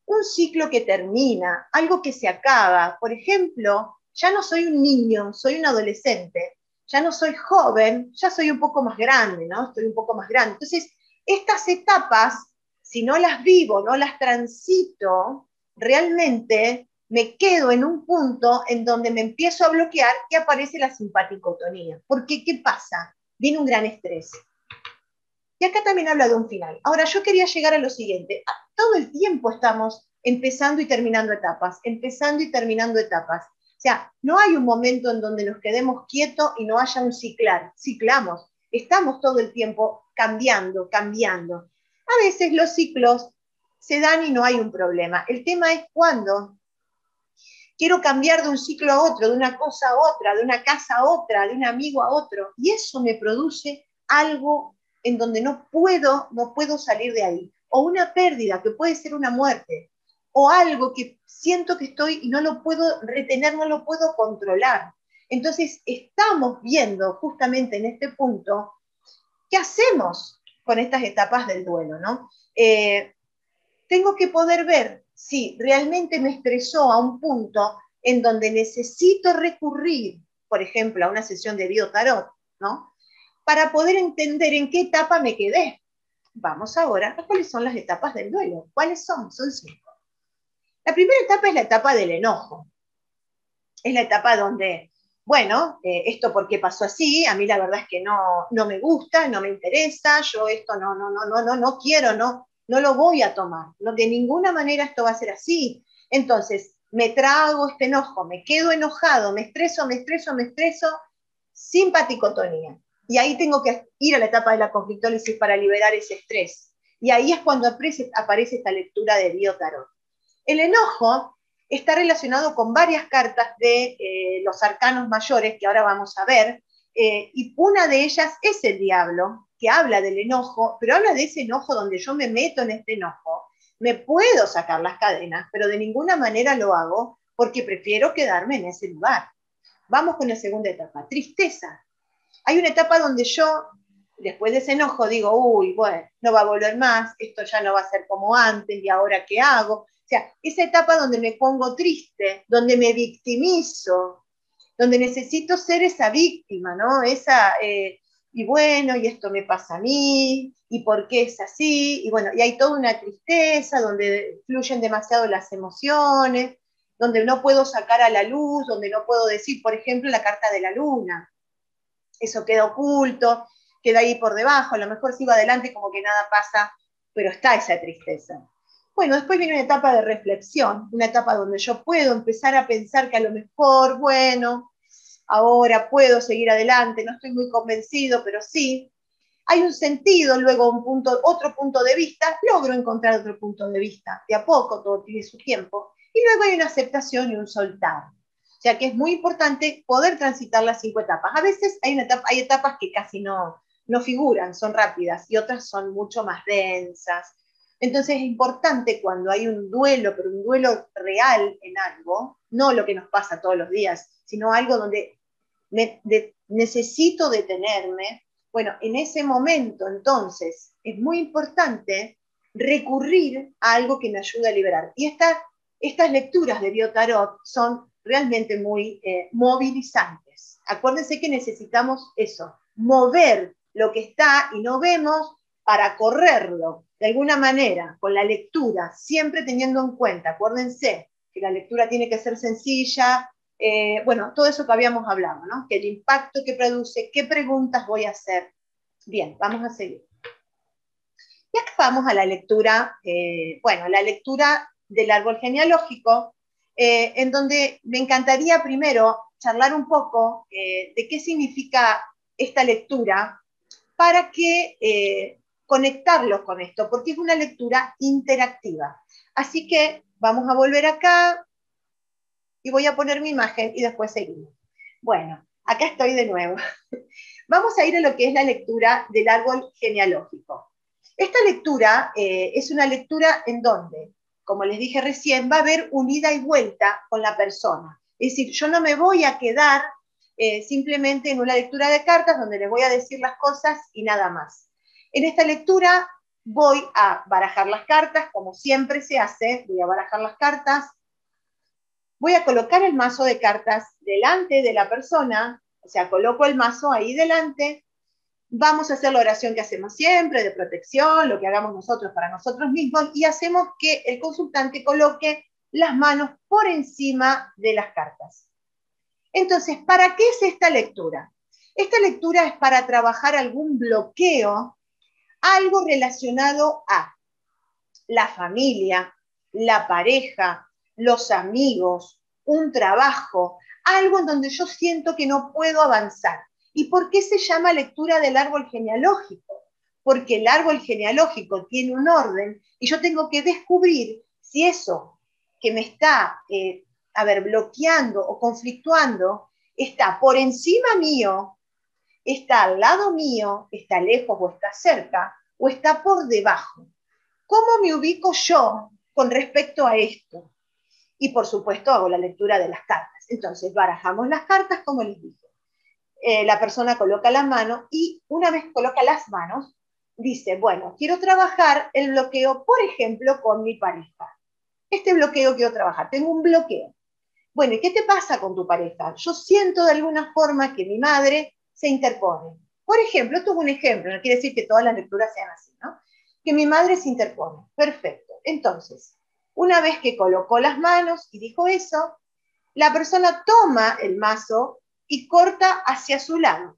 Un ciclo que termina, algo que se acaba. Por ejemplo, ya no soy un niño, soy un adolescente. Ya no soy joven, ya soy un poco más grande, ¿no? Estoy un poco más grande. Entonces, estas etapas, si no las vivo, no las transito, realmente me quedo en un punto en donde me empiezo a bloquear y aparece la simpaticotonía. Porque, ¿qué pasa? Viene un gran estrés. Y acá también habla de un final. Ahora, yo quería llegar a lo siguiente. Todo el tiempo estamos empezando y terminando etapas, empezando y terminando etapas. O sea, no hay un momento en donde nos quedemos quietos y no haya un ciclar. Ciclamos, estamos todo el tiempo cambiando, cambiando. A veces los ciclos se dan y no hay un problema. El tema es cuando quiero cambiar de un ciclo a otro, de una cosa a otra, de una casa a otra, de un amigo a otro, y eso me produce algo en donde no puedo salir de ahí. O una pérdida, que puede ser una muerte, o algo que siento que estoy y no lo puedo retener, no lo puedo controlar. Entonces, estamos viendo justamente en este punto qué hacemos con estas etapas del duelo, ¿no? Tengo que poder ver si realmente me estresó a un punto en donde necesito recurrir, por ejemplo, a una sesión de biotarot, ¿no? Para poder entender en qué etapa me quedé. Vamos ahora a cuáles son las etapas del duelo. ¿Cuáles son? Son 5. La primera etapa es la etapa del enojo. Es la etapa donde, bueno, esto porque pasó así, a mí la verdad es que no me gusta, no me interesa, yo esto no quiero, no lo voy a tomar, no, de ninguna manera esto va a ser así. Entonces, me trago este enojo, me quedo enojado, me estreso, sin paticotonía. Y ahí tengo que ir a la etapa de la conflictólisis para liberar ese estrés. Y ahí es cuando aparece esta lectura de Biotarot. El enojo está relacionado con varias cartas de los arcanos mayores, que ahora vamos a ver, y una de ellas es el diablo, que habla del enojo, pero habla de ese enojo donde yo me meto en este enojo, me puedo sacar las cadenas, pero de ninguna manera lo hago porque prefiero quedarme en ese lugar. Vamos con la segunda etapa, tristeza. Hay una etapa donde yo, después de ese enojo, digo, uy, bueno, no va a volver más, esto ya no va a ser como antes, ¿y ahora qué hago? O sea, esa etapa donde me pongo triste, donde me victimizo, donde necesito ser esa víctima, ¿no? Y bueno, y esto me pasa a mí, y por qué es así, y bueno, y hay toda una tristeza, donde fluyen demasiado las emociones, donde no puedo sacar a la luz, donde no puedo decir, por ejemplo, la carta de la luna. Eso queda oculto, queda ahí por debajo, a lo mejor sigo adelante como que nada pasa, pero está esa tristeza. Bueno, después viene una etapa de reflexión, una etapa donde yo puedo empezar a pensar que a lo mejor, bueno, ahora puedo seguir adelante, no estoy muy convencido, pero sí. Hay un sentido, luego otro punto de vista, logro encontrar otro punto de vista, de a poco, todo tiene su tiempo, y luego hay una aceptación y un soltar. O sea que es muy importante poder transitar las 5 etapas. A veces hay etapas que casi no figuran, son rápidas, y otras son mucho más densas. Entonces es importante cuando hay un duelo, pero un duelo real en algo, no lo que nos pasa todos los días, sino algo donde necesito detenerme. Bueno, en ese momento entonces es muy importante recurrir a algo que me ayude a liberar. Y estas lecturas de Biotarot son realmente muy movilizantes. Acuérdense que necesitamos eso, mover lo que está y no vemos para correrlo de alguna manera con la lectura, siempre teniendo en cuenta, acuérdense que la lectura tiene que ser sencilla, bueno, todo eso que habíamos hablado, ¿no? Que el impacto que produce, qué preguntas voy a hacer. Bien, vamos a seguir. Y acá vamos a la lectura, bueno, la lectura del árbol genealógico, en donde me encantaría primero charlar un poco de qué significa esta lectura para que conectarlo con esto, porque es una lectura interactiva. Así que vamos a volver acá y voy a poner mi imagen y después seguimos. Bueno, acá estoy de nuevo. Vamos a ir a lo que es la lectura del árbol genealógico. Esta lectura es una lectura en donde, como les dije recién, va a haber un ida y vuelta con la persona. Es decir, yo no me voy a quedar simplemente en una lectura de cartas donde les voy a decir las cosas y nada más. En esta lectura voy a barajar las cartas, como siempre se hace, voy a barajar las cartas, voy a colocar el mazo de cartas delante de la persona, o sea, coloco el mazo ahí delante, vamos a hacer la oración que hacemos siempre, de protección, lo que hagamos nosotros para nosotros mismos, y hacemos que el consultante coloque las manos por encima de las cartas. Entonces, ¿para qué es esta lectura? Esta lectura es para trabajar algún bloqueo, algo relacionado a la familia, la pareja, los amigos, un trabajo, algo en donde yo siento que no puedo avanzar. ¿Y por qué se llama lectura del árbol genealógico? Porque el árbol genealógico tiene un orden y yo tengo que descubrir si eso que me está, bloqueando o conflictuando está por encima mío, está al lado mío, está lejos o está cerca, o está por debajo. ¿Cómo me ubico yo con respecto a esto? Y por supuesto hago la lectura de las cartas. Entonces barajamos las cartas, como les dije. La persona coloca la mano y una vez coloca las manos, dice, bueno, quiero trabajar el bloqueo, por ejemplo, con mi pareja. Este bloqueo quiero trabajar, tengo un bloqueo. Bueno, ¿y qué te pasa con tu pareja? Yo siento de alguna forma que mi madre se interpone. Por ejemplo, esto es un ejemplo, no quiere decir que todas las lecturas sean así, ¿no? Que mi madre se interpone. Perfecto. Entonces, una vez que colocó las manos y dijo eso, la persona toma el mazo y corta hacia su lado,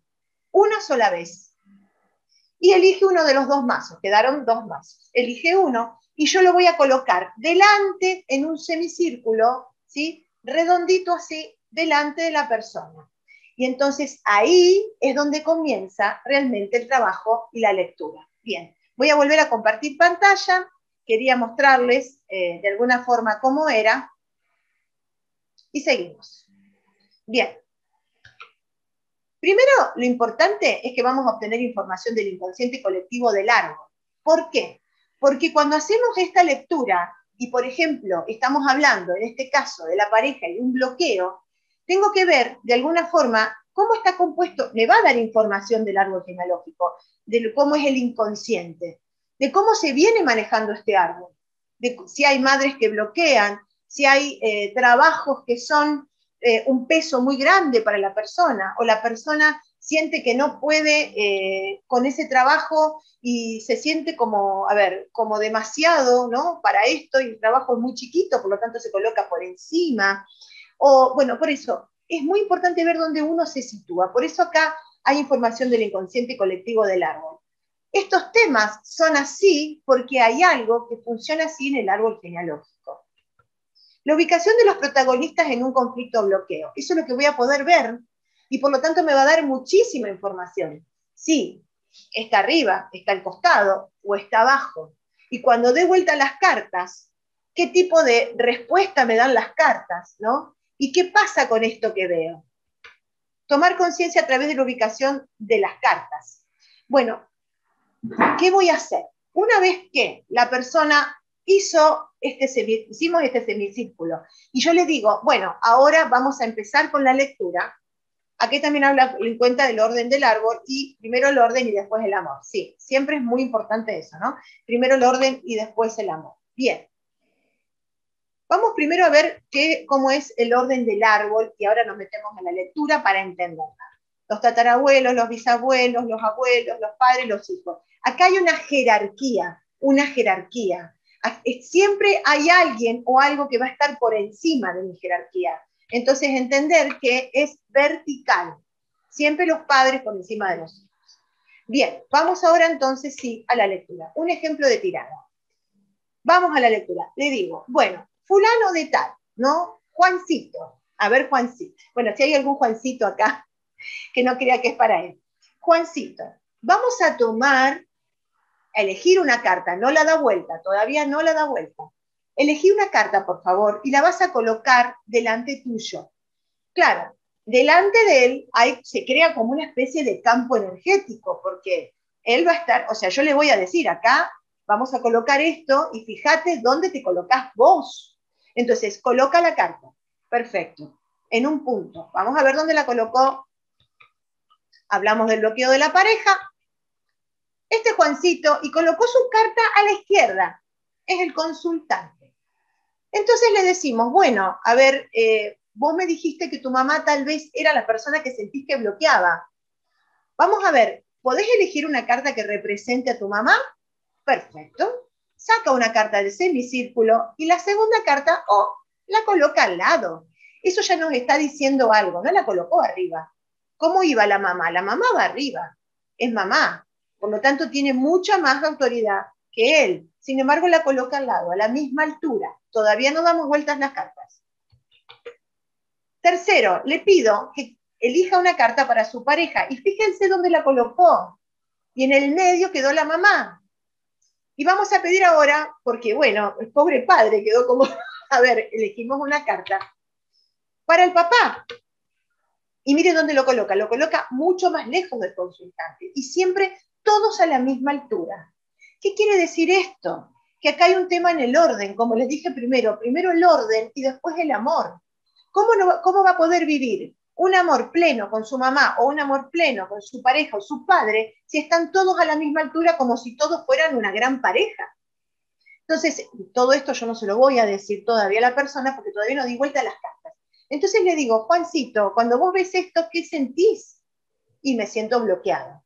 una sola vez. Y elige uno de los dos mazos, quedaron dos mazos. Elige uno y yo lo voy a colocar delante en un semicírculo, ¿sí? Redondito así, delante de la persona. Y entonces ahí es donde comienza realmente el trabajo y la lectura. Bien, voy a volver a compartir pantalla. Quería mostrarles de alguna forma cómo era. Y seguimos. Bien. Primero, lo importante es que vamos a obtener información del inconsciente colectivo del árbol. ¿Por qué? Porque cuando hacemos esta lectura, y por ejemplo, estamos hablando en este caso de la pareja y de un bloqueo, tengo que ver de alguna forma cómo está compuesto, me va a dar información del árbol genealógico, de cómo es el inconsciente, de cómo se viene manejando este árbol, de si hay madres que bloquean, si hay trabajos que son un peso muy grande para la persona, o la persona siente que no puede con ese trabajo y se siente como, como demasiado, ¿no? Para esto, y el trabajo es muy chiquito, por lo tanto se coloca por encima. O, bueno, por eso, es muy importante ver dónde uno se sitúa. Por eso acá hay información del inconsciente colectivo del árbol. Estos temas son así porque hay algo que funciona así en el árbol genealógico. La ubicación de los protagonistas en un conflicto o bloqueo. Eso es lo que voy a poder ver y por lo tanto me va a dar muchísima información. Sí, está arriba, está al costado o está abajo. Y cuando dé vuelta las cartas, ¿qué tipo de respuesta me dan las cartas? ¿No? ¿Y qué pasa con esto que veo? Tomar conciencia a través de la ubicación de las cartas. Bueno, ¿qué voy a hacer? Una vez que la persona hicimos este semicírculo, y yo le digo, bueno, ahora vamos a empezar con la lectura. Aquí también habla en cuenta del orden del árbol, y primero el orden y después el amor. Sí, siempre es muy importante eso, ¿no? Primero el orden y después el amor. Bien. Vamos primero a ver cómo es el orden del árbol, y ahora nos metemos en la lectura para entenderla. Los tatarabuelos, los bisabuelos, los abuelos, los padres, los hijos. Acá hay una jerarquía, una jerarquía. Siempre hay alguien o algo que va a estar por encima de mi jerarquía. Entonces, entender que es vertical. Siempre los padres por encima de los hijos. Bien, vamos ahora entonces sí a la lectura. Un ejemplo de tirada. Vamos a la lectura. Le digo, bueno, fulano de tal, ¿no? Juancito. A ver, Juancito. Bueno, si hay algún Juancito acá que no crea que es para él. Juancito, vamos a elegir una carta, no la da vuelta, todavía no la da vuelta. Elegí una carta, por favor, y la vas a colocar delante tuyo. Claro, delante de él se crea como una especie de campo energético, porque él va a estar, o sea, yo le voy a decir, acá vamos a colocar esto, y fíjate dónde te colocas vos. Entonces, coloca la carta. Perfecto. En un punto. Vamos a ver dónde la colocó. Hablamos del bloqueo de la pareja. Este Juancito, y colocó su carta a la izquierda, es el consultante. Entonces le decimos, bueno, a ver, vos me dijiste que tu mamá tal vez era la persona que sentís que bloqueaba. Vamos a ver, ¿podés elegir una carta que represente a tu mamá? Perfecto. Saca una carta del semicírculo y la segunda carta, la coloca al lado. Eso ya nos está diciendo algo, no la colocó arriba. ¿Cómo iba la mamá? La mamá va arriba, es mamá. Por lo tanto, tiene mucha más autoridad que él. Sin embargo, la coloca al lado, a la misma altura. Todavía no damos vueltas las cartas. Tercero, le pido que elija una carta para su pareja y fíjense dónde la colocó. Y en el medio quedó la mamá. Y vamos a pedir ahora, porque bueno, el pobre padre quedó como, a ver, elegimos una carta para el papá. Y mire dónde lo coloca mucho más lejos del consultante y siempre todos a la misma altura. ¿Qué quiere decir esto? Que acá hay un tema en el orden, como les dije primero el orden y después el amor. ¿Cómo va a poder vivir un amor pleno con su mamá o un amor pleno con su pareja o su padre si están todos a la misma altura como si todos fueran una gran pareja? Entonces, todo esto yo no se lo voy a decir todavía a la persona porque todavía no di vuelta a las cartas. Entonces le digo, Juancito, cuando vos ves esto, ¿qué sentís? Y me siento bloqueado.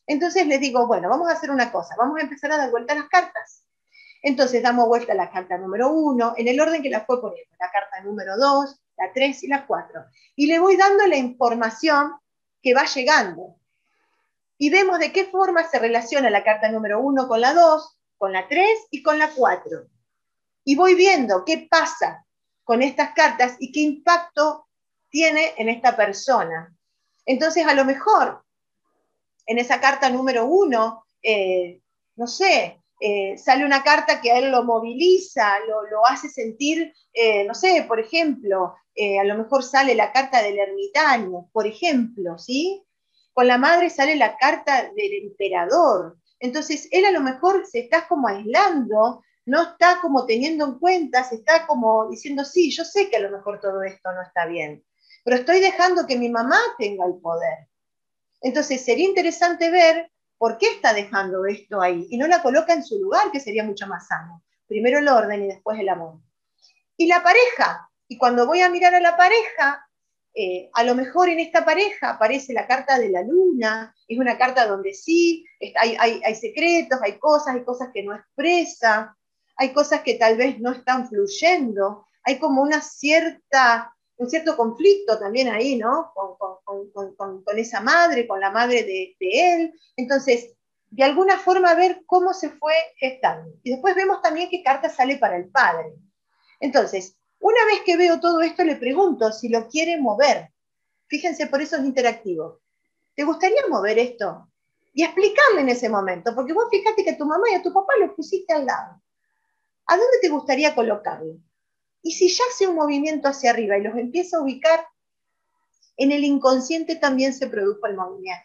Entonces le digo, bueno, vamos a hacer una cosa, vamos a empezar a dar vuelta a las cartas. Entonces damos vuelta a la carta número 1, en el orden que la fue poniendo, la carta número 2, la 3 y la 4. Y le voy dando la información que va llegando. Y vemos de qué forma se relaciona la carta número 1 con la 2, con la 3 y con la 4. Y voy viendo qué pasa con estas cartas y qué impacto tiene en esta persona. Entonces, a lo mejor, en esa carta número 1, no sé, sale una carta que a él lo moviliza, lo hace sentir, no sé, por ejemplo, a lo mejor sale la carta del ermitaño, por ejemplo, ¿sí? Con la madre sale la carta del emperador. Entonces, él a lo mejor se está como aislando, no está como teniendo en cuenta, se está como diciendo, sí, yo sé que a lo mejor todo esto no está bien, pero estoy dejando que mi mamá tenga el poder. Entonces, sería interesante ver por qué está dejando esto ahí y no la coloca en su lugar, que sería mucho más sano. Primero el orden y después el amor. Y la pareja, y cuando voy a mirar a la pareja, a lo mejor en esta pareja aparece la carta de la luna, es una carta donde sí, hay secretos, hay cosas que no expresa, hay cosas que tal vez no están fluyendo, hay como un cierto conflicto también ahí, ¿no? Con esa madre, con la madre de él. Entonces, de alguna forma ver cómo se fue gestando. Y después vemos también qué carta sale para el padre. Entonces, una vez que veo todo esto, le pregunto si lo quiere mover. Fíjense, por eso es interactivo. ¿Te gustaría mover esto? Y explicarle en ese momento, porque vos fíjate que a tu mamá y a tu papá los pusiste al lado. ¿A dónde te gustaría colocarlo? Y si ya hace un movimiento hacia arriba y los empieza a ubicar, en el inconsciente también se produjo el movimiento.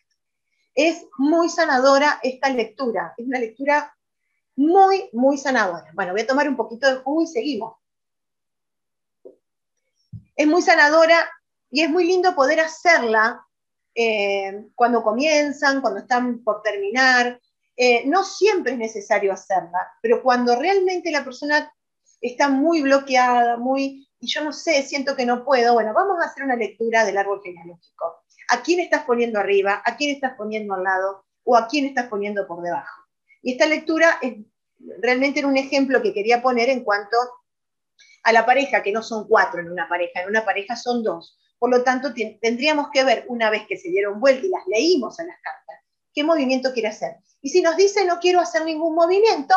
Es muy sanadora esta lectura, es una lectura muy, muy sanadora. Bueno, voy a tomar un poquito de jugo y seguimos. Es muy sanadora y es muy lindo poder hacerla cuando comienzan, cuando están por terminar. No siempre es necesario hacerla, pero cuando realmente la persona está muy bloqueada, y yo no sé, siento que no puedo, bueno, vamos a hacer una lectura del árbol genealógico. ¿A quién estás poniendo arriba? ¿A quién estás poniendo al lado? ¿O a quién estás poniendo por debajo? Y esta lectura es realmente era un ejemplo que quería poner en cuanto a la pareja, que no son 4 en una pareja son 2. Por lo tanto, tendríamos que ver, una vez que se dieron vuelta y las leímos a las cartas, qué movimiento quiere hacer. Y si nos dice no quiero hacer ningún movimiento,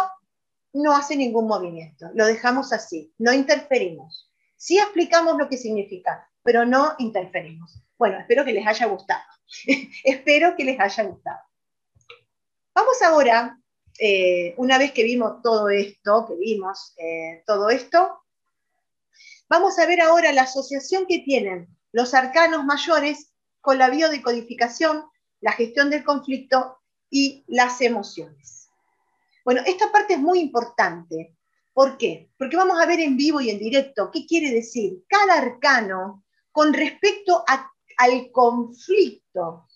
no hace ningún movimiento. Lo dejamos así, no interferimos. Sí explicamos lo que significa, pero no interferimos. Bueno, espero que les haya gustado. Espero que les haya gustado. Vamos ahora, una vez que vimos todo esto, vamos a ver ahora la asociación que tienen los arcanos mayores con la biodecodificación, la gestión del conflicto y las emociones. Bueno, esta parte es muy importante. ¿Por qué? Porque vamos a ver en vivo y en directo qué quiere decir cada arcano con respecto al conflicto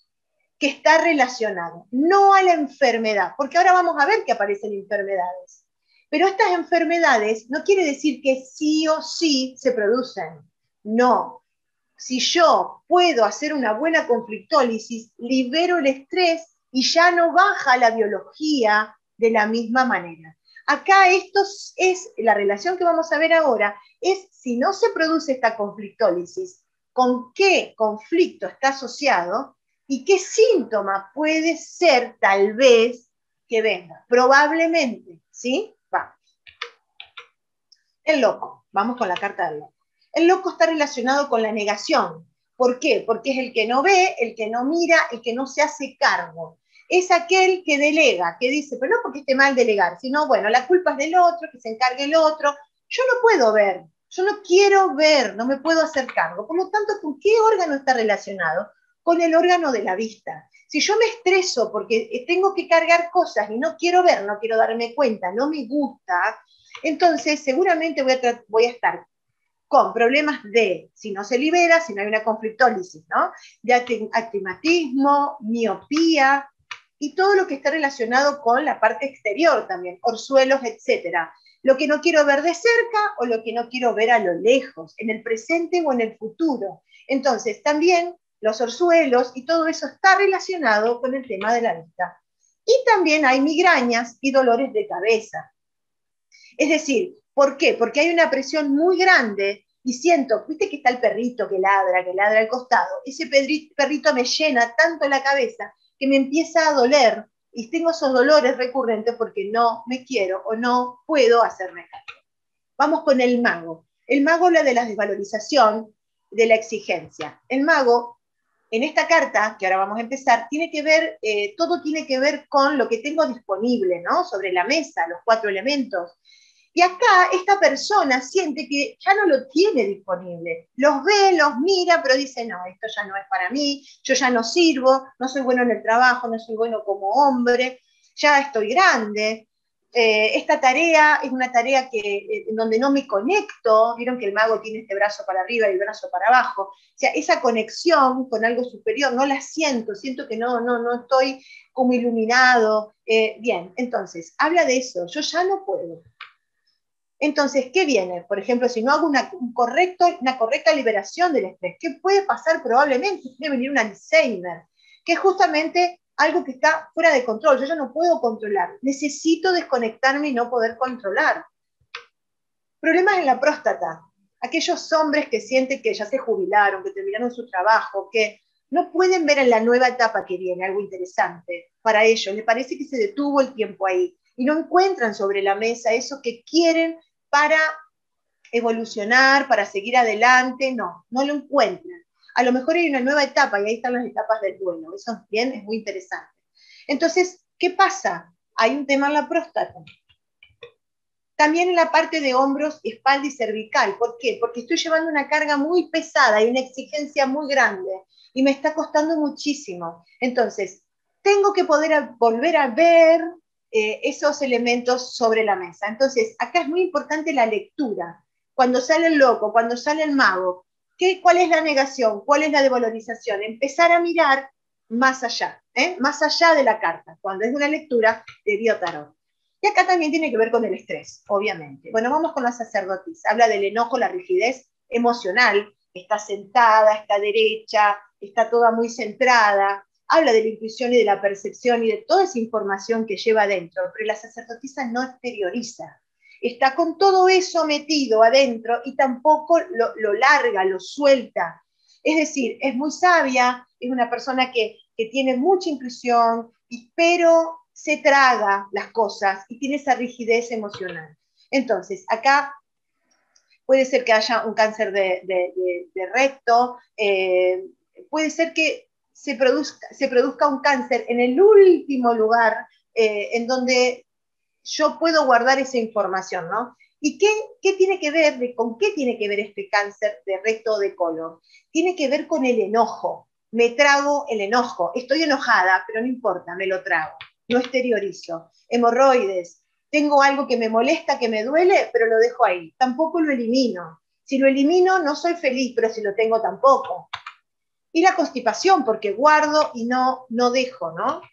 que está relacionado, no a la enfermedad, porque ahora vamos a ver que aparecen enfermedades. Pero estas enfermedades no quiere decir que sí o sí se producen. No. Si yo puedo hacer una buena conflictólisis, libero el estrés y ya no baja la biología de la misma manera. Acá esto es la relación que vamos a ver ahora, es si no se produce esta conflictólisis, con qué conflicto está asociado y qué síntoma puede ser tal vez que venga. Probablemente, ¿sí? Va. El loco. Vamos con la carta del loco. El loco está relacionado con la negación. ¿Por qué? Porque es el que no ve, el que no mira, el que no se hace cargo. Es aquel que delega, que dice, pero no porque esté mal delegar, sino, bueno, la culpa es del otro, que se encargue el otro. Yo no puedo ver, yo no quiero ver, no me puedo hacer cargo. Por lo tanto, ¿con qué órgano está relacionado? Con el órgano de la vista. Si yo me estreso porque tengo que cargar cosas y no quiero ver, no quiero darme cuenta, no me gusta, entonces seguramente voy a estar con problemas de, si no se libera, si no hay una conflictólisis, ¿no? De astigmatismo, miopía y todo lo que está relacionado con la parte exterior también, orzuelos, etcétera. Lo que no quiero ver de cerca o lo que no quiero ver a lo lejos, en el presente o en el futuro. Entonces, también los orzuelos y todo eso está relacionado con el tema de la vista. Y también hay migrañas y dolores de cabeza. Es decir, ¿por qué? Porque hay una presión muy grande y siento, viste que está el perrito que ladra al costado, ese perrito me llena tanto la cabeza que me empieza a doler y tengo esos dolores recurrentes porque no me quiero o no puedo hacerme cargo. Vamos con el mago. El mago habla de la desvalorización, de la exigencia. El mago, en esta carta, que ahora vamos a empezar, tiene que ver, todo tiene que ver con lo que tengo disponible, ¿no? Sobre la mesa, los 4 elementos. Y acá esta persona siente que ya no lo tiene disponible. Los ve, los mira, pero dice, no, esto ya no es para mí, yo ya no sirvo, no soy bueno en el trabajo, no soy bueno como hombre, ya estoy grande. Esta tarea es una tarea en donde no me conecto. Vieron que el mago tiene este brazo para arriba y el brazo para abajo. O sea, esa conexión con algo superior no la siento que no estoy como iluminado. Bien, entonces, habla de eso, yo ya no puedo. Entonces, ¿qué viene? Por ejemplo, si no hago una correcta liberación del estrés, ¿qué puede pasar probablemente? Puede venir un Alzheimer, que es justamente algo que está fuera de control. Yo ya no puedo controlar. Necesito desconectarme y no poder controlar. Problemas en la próstata. Aquellos hombres que sienten que ya se jubilaron, que terminaron su trabajo, que no pueden ver en la nueva etapa que viene algo interesante para ellos. Les parece que se detuvo el tiempo ahí y no encuentran sobre la mesa eso que quieren para evolucionar, para seguir adelante, no lo encuentran. A lo mejor hay una nueva etapa y ahí están las etapas del duelo, eso bien, es muy interesante. Entonces, ¿qué pasa? Hay un tema en la próstata. También en la parte de hombros, espalda y cervical. ¿Por qué? Porque estoy llevando una carga muy pesada y una exigencia muy grande y me está costando muchísimo. Entonces, tengo que poder volver a ver esos elementos sobre la mesa. Entonces, acá es muy importante la lectura. Cuando sale el loco, cuando sale el mago, ¿cuál es la negación? ¿Cuál es la devalorización? Empezar a mirar más allá de la carta, cuando es una lectura de Biotarot. Y acá también tiene que ver con el estrés, obviamente. Bueno, vamos con la sacerdotisa. Habla del enojo, la rigidez emocional. Está sentada, está derecha, está toda muy centrada. Habla de la intuición y de la percepción y de toda esa información que lleva adentro. Pero la sacerdotisa no exterioriza. Está con todo eso metido adentro y tampoco lo larga, lo suelta. Es decir, es muy sabia, es una persona que tiene mucha intuición, pero se traga las cosas y tiene esa rigidez emocional. Entonces, acá puede ser que haya un cáncer de recto, puede ser que se produzca un cáncer en el último lugar en donde yo puedo guardar esa información, ¿no? ¿Y qué tiene que ver, con qué tiene que ver este cáncer de recto o de colon? Tiene que ver con el enojo. Me trago el enojo. Estoy enojada, pero no importa, me lo trago. No exteriorizo. Hemorroides. Tengo algo que me molesta, que me duele, pero lo dejo ahí. Tampoco lo elimino. Si lo elimino, no soy feliz, pero si lo tengo, tampoco. Y la constipación, porque guardo y no dejo, ¿no?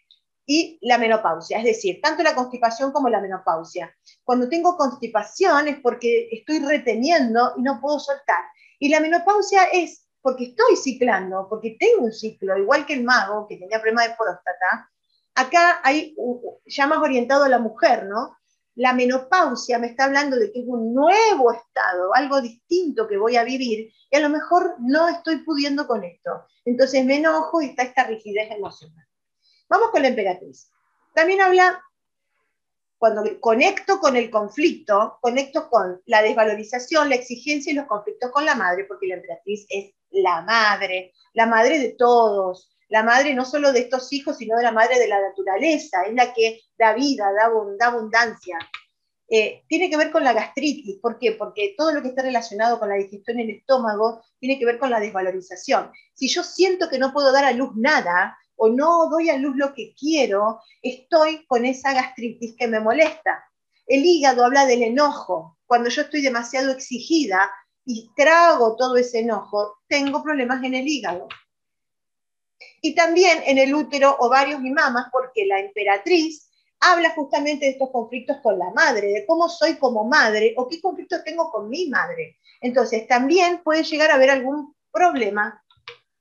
Y la menopausia, es decir, tanto la constipación como la menopausia. Cuando tengo constipación es porque estoy reteniendo y no puedo soltar. Y la menopausia es porque estoy ciclando, porque tengo un ciclo, igual que el mago, que tenía problema de próstata. Acá hay ya más orientado a la mujer, ¿no? La menopausia me está hablando de que es un nuevo estado, algo distinto que voy a vivir, y a lo mejor no estoy pudiendo con esto. Entonces me enojo y está esta rigidez emocional. Vamos con la emperatriz. También habla Cuando conecto con el conflicto, conecto con la desvalorización, la exigencia y los conflictos con la madre, porque la emperatriz es la madre de todos, la madre no solo de estos hijos, sino de la madre de la naturaleza, es la que da vida, da abundancia. Tiene que ver con la gastritis. ¿Por qué? Porque todo lo que está relacionado con la digestión en el estómago tiene que ver con la desvalorización. Si yo siento que no puedo dar a luz nada, o no doy a luz lo que quiero, estoy con esa gastritis que me molesta. El hígado habla del enojo. Cuando yo estoy demasiado exigida y trago todo ese enojo, tengo problemas en el hígado. Y también en el útero, ovarios y mamas, porque la emperatriz habla justamente de estos conflictos con la madre, de cómo soy como madre o qué conflictos tengo con mi madre. Entonces, también puede llegar a haber algún problema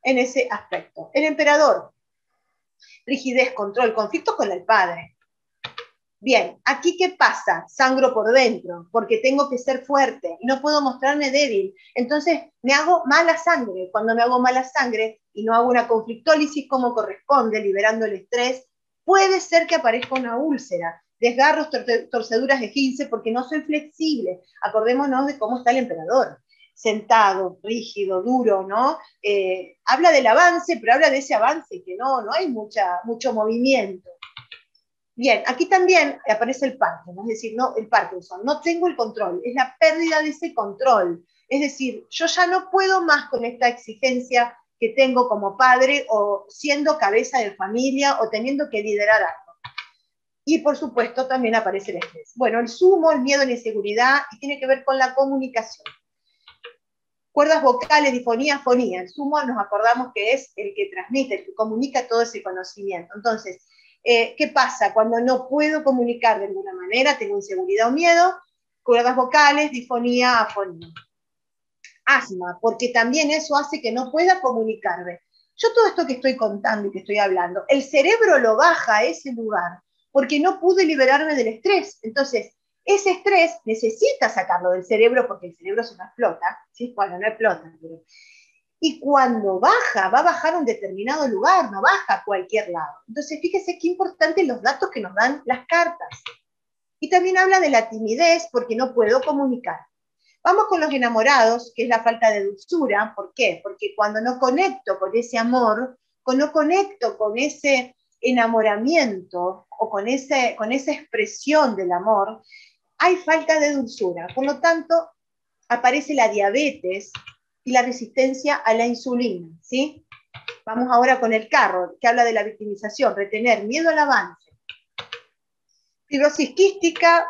en ese aspecto. El emperador, rigidez, control, conflictos con el padre. Bien, ¿aquí qué pasa? Sangro por dentro, porque tengo que ser fuerte y no puedo mostrarme débil. Entonces me hago mala sangre. Cuando me hago mala sangre y no hago una conflictólisis como corresponde, liberando el estrés, puede ser que aparezca una úlcera, desgarros, torceduras de 15, porque no soy flexible. Acordémonos de cómo está el emperador. Sentado, rígido, duro, ¿no? Habla del avance, pero habla de ese avance que no hay mucho movimiento. Bien, aquí también aparece el Parkinson, es decir, no, el Parkinson, no tengo el control, es la pérdida de ese control. Es decir, yo ya no puedo más con esta exigencia que tengo como padre o siendo cabeza de familia o teniendo que liderar algo. Y por supuesto también aparece el estrés. Bueno, el sumo, el miedo, la inseguridad, y tiene que ver con la comunicación. Cuerdas vocales, difonía, fonía. El sumo nos acordamos que es el que transmite, el que comunica todo ese conocimiento. Entonces, ¿qué pasa? Cuando no puedo comunicar de alguna manera, tengo inseguridad o miedo, cuerdas vocales, difonía, afonía. Asma, porque también eso hace que no pueda comunicarme. Yo todo esto que estoy contando y que estoy hablando, el cerebro lo baja a ese lugar porque no pude liberarme del estrés. Entonces, ese estrés necesita sacarlo del cerebro porque el cerebro se no explota, ¿sí? Bueno, no explota, pero... Y cuando baja, va a bajar a un determinado lugar, no baja a cualquier lado. Entonces, fíjese qué importantes los datos que nos dan las cartas. Y también habla de la timidez porque no puedo comunicar. Vamos con los enamorados, que es la falta de dulzura. ¿Por qué? Porque cuando no conecto con ese amor, no conecto con ese enamoramiento o con esa expresión del amor, hay falta de dulzura. Por lo tanto, aparece la diabetes y la resistencia a la insulina, ¿sí? Vamos ahora con el carro, que habla de la victimización, retener, miedo al avance. Fibrosis quística,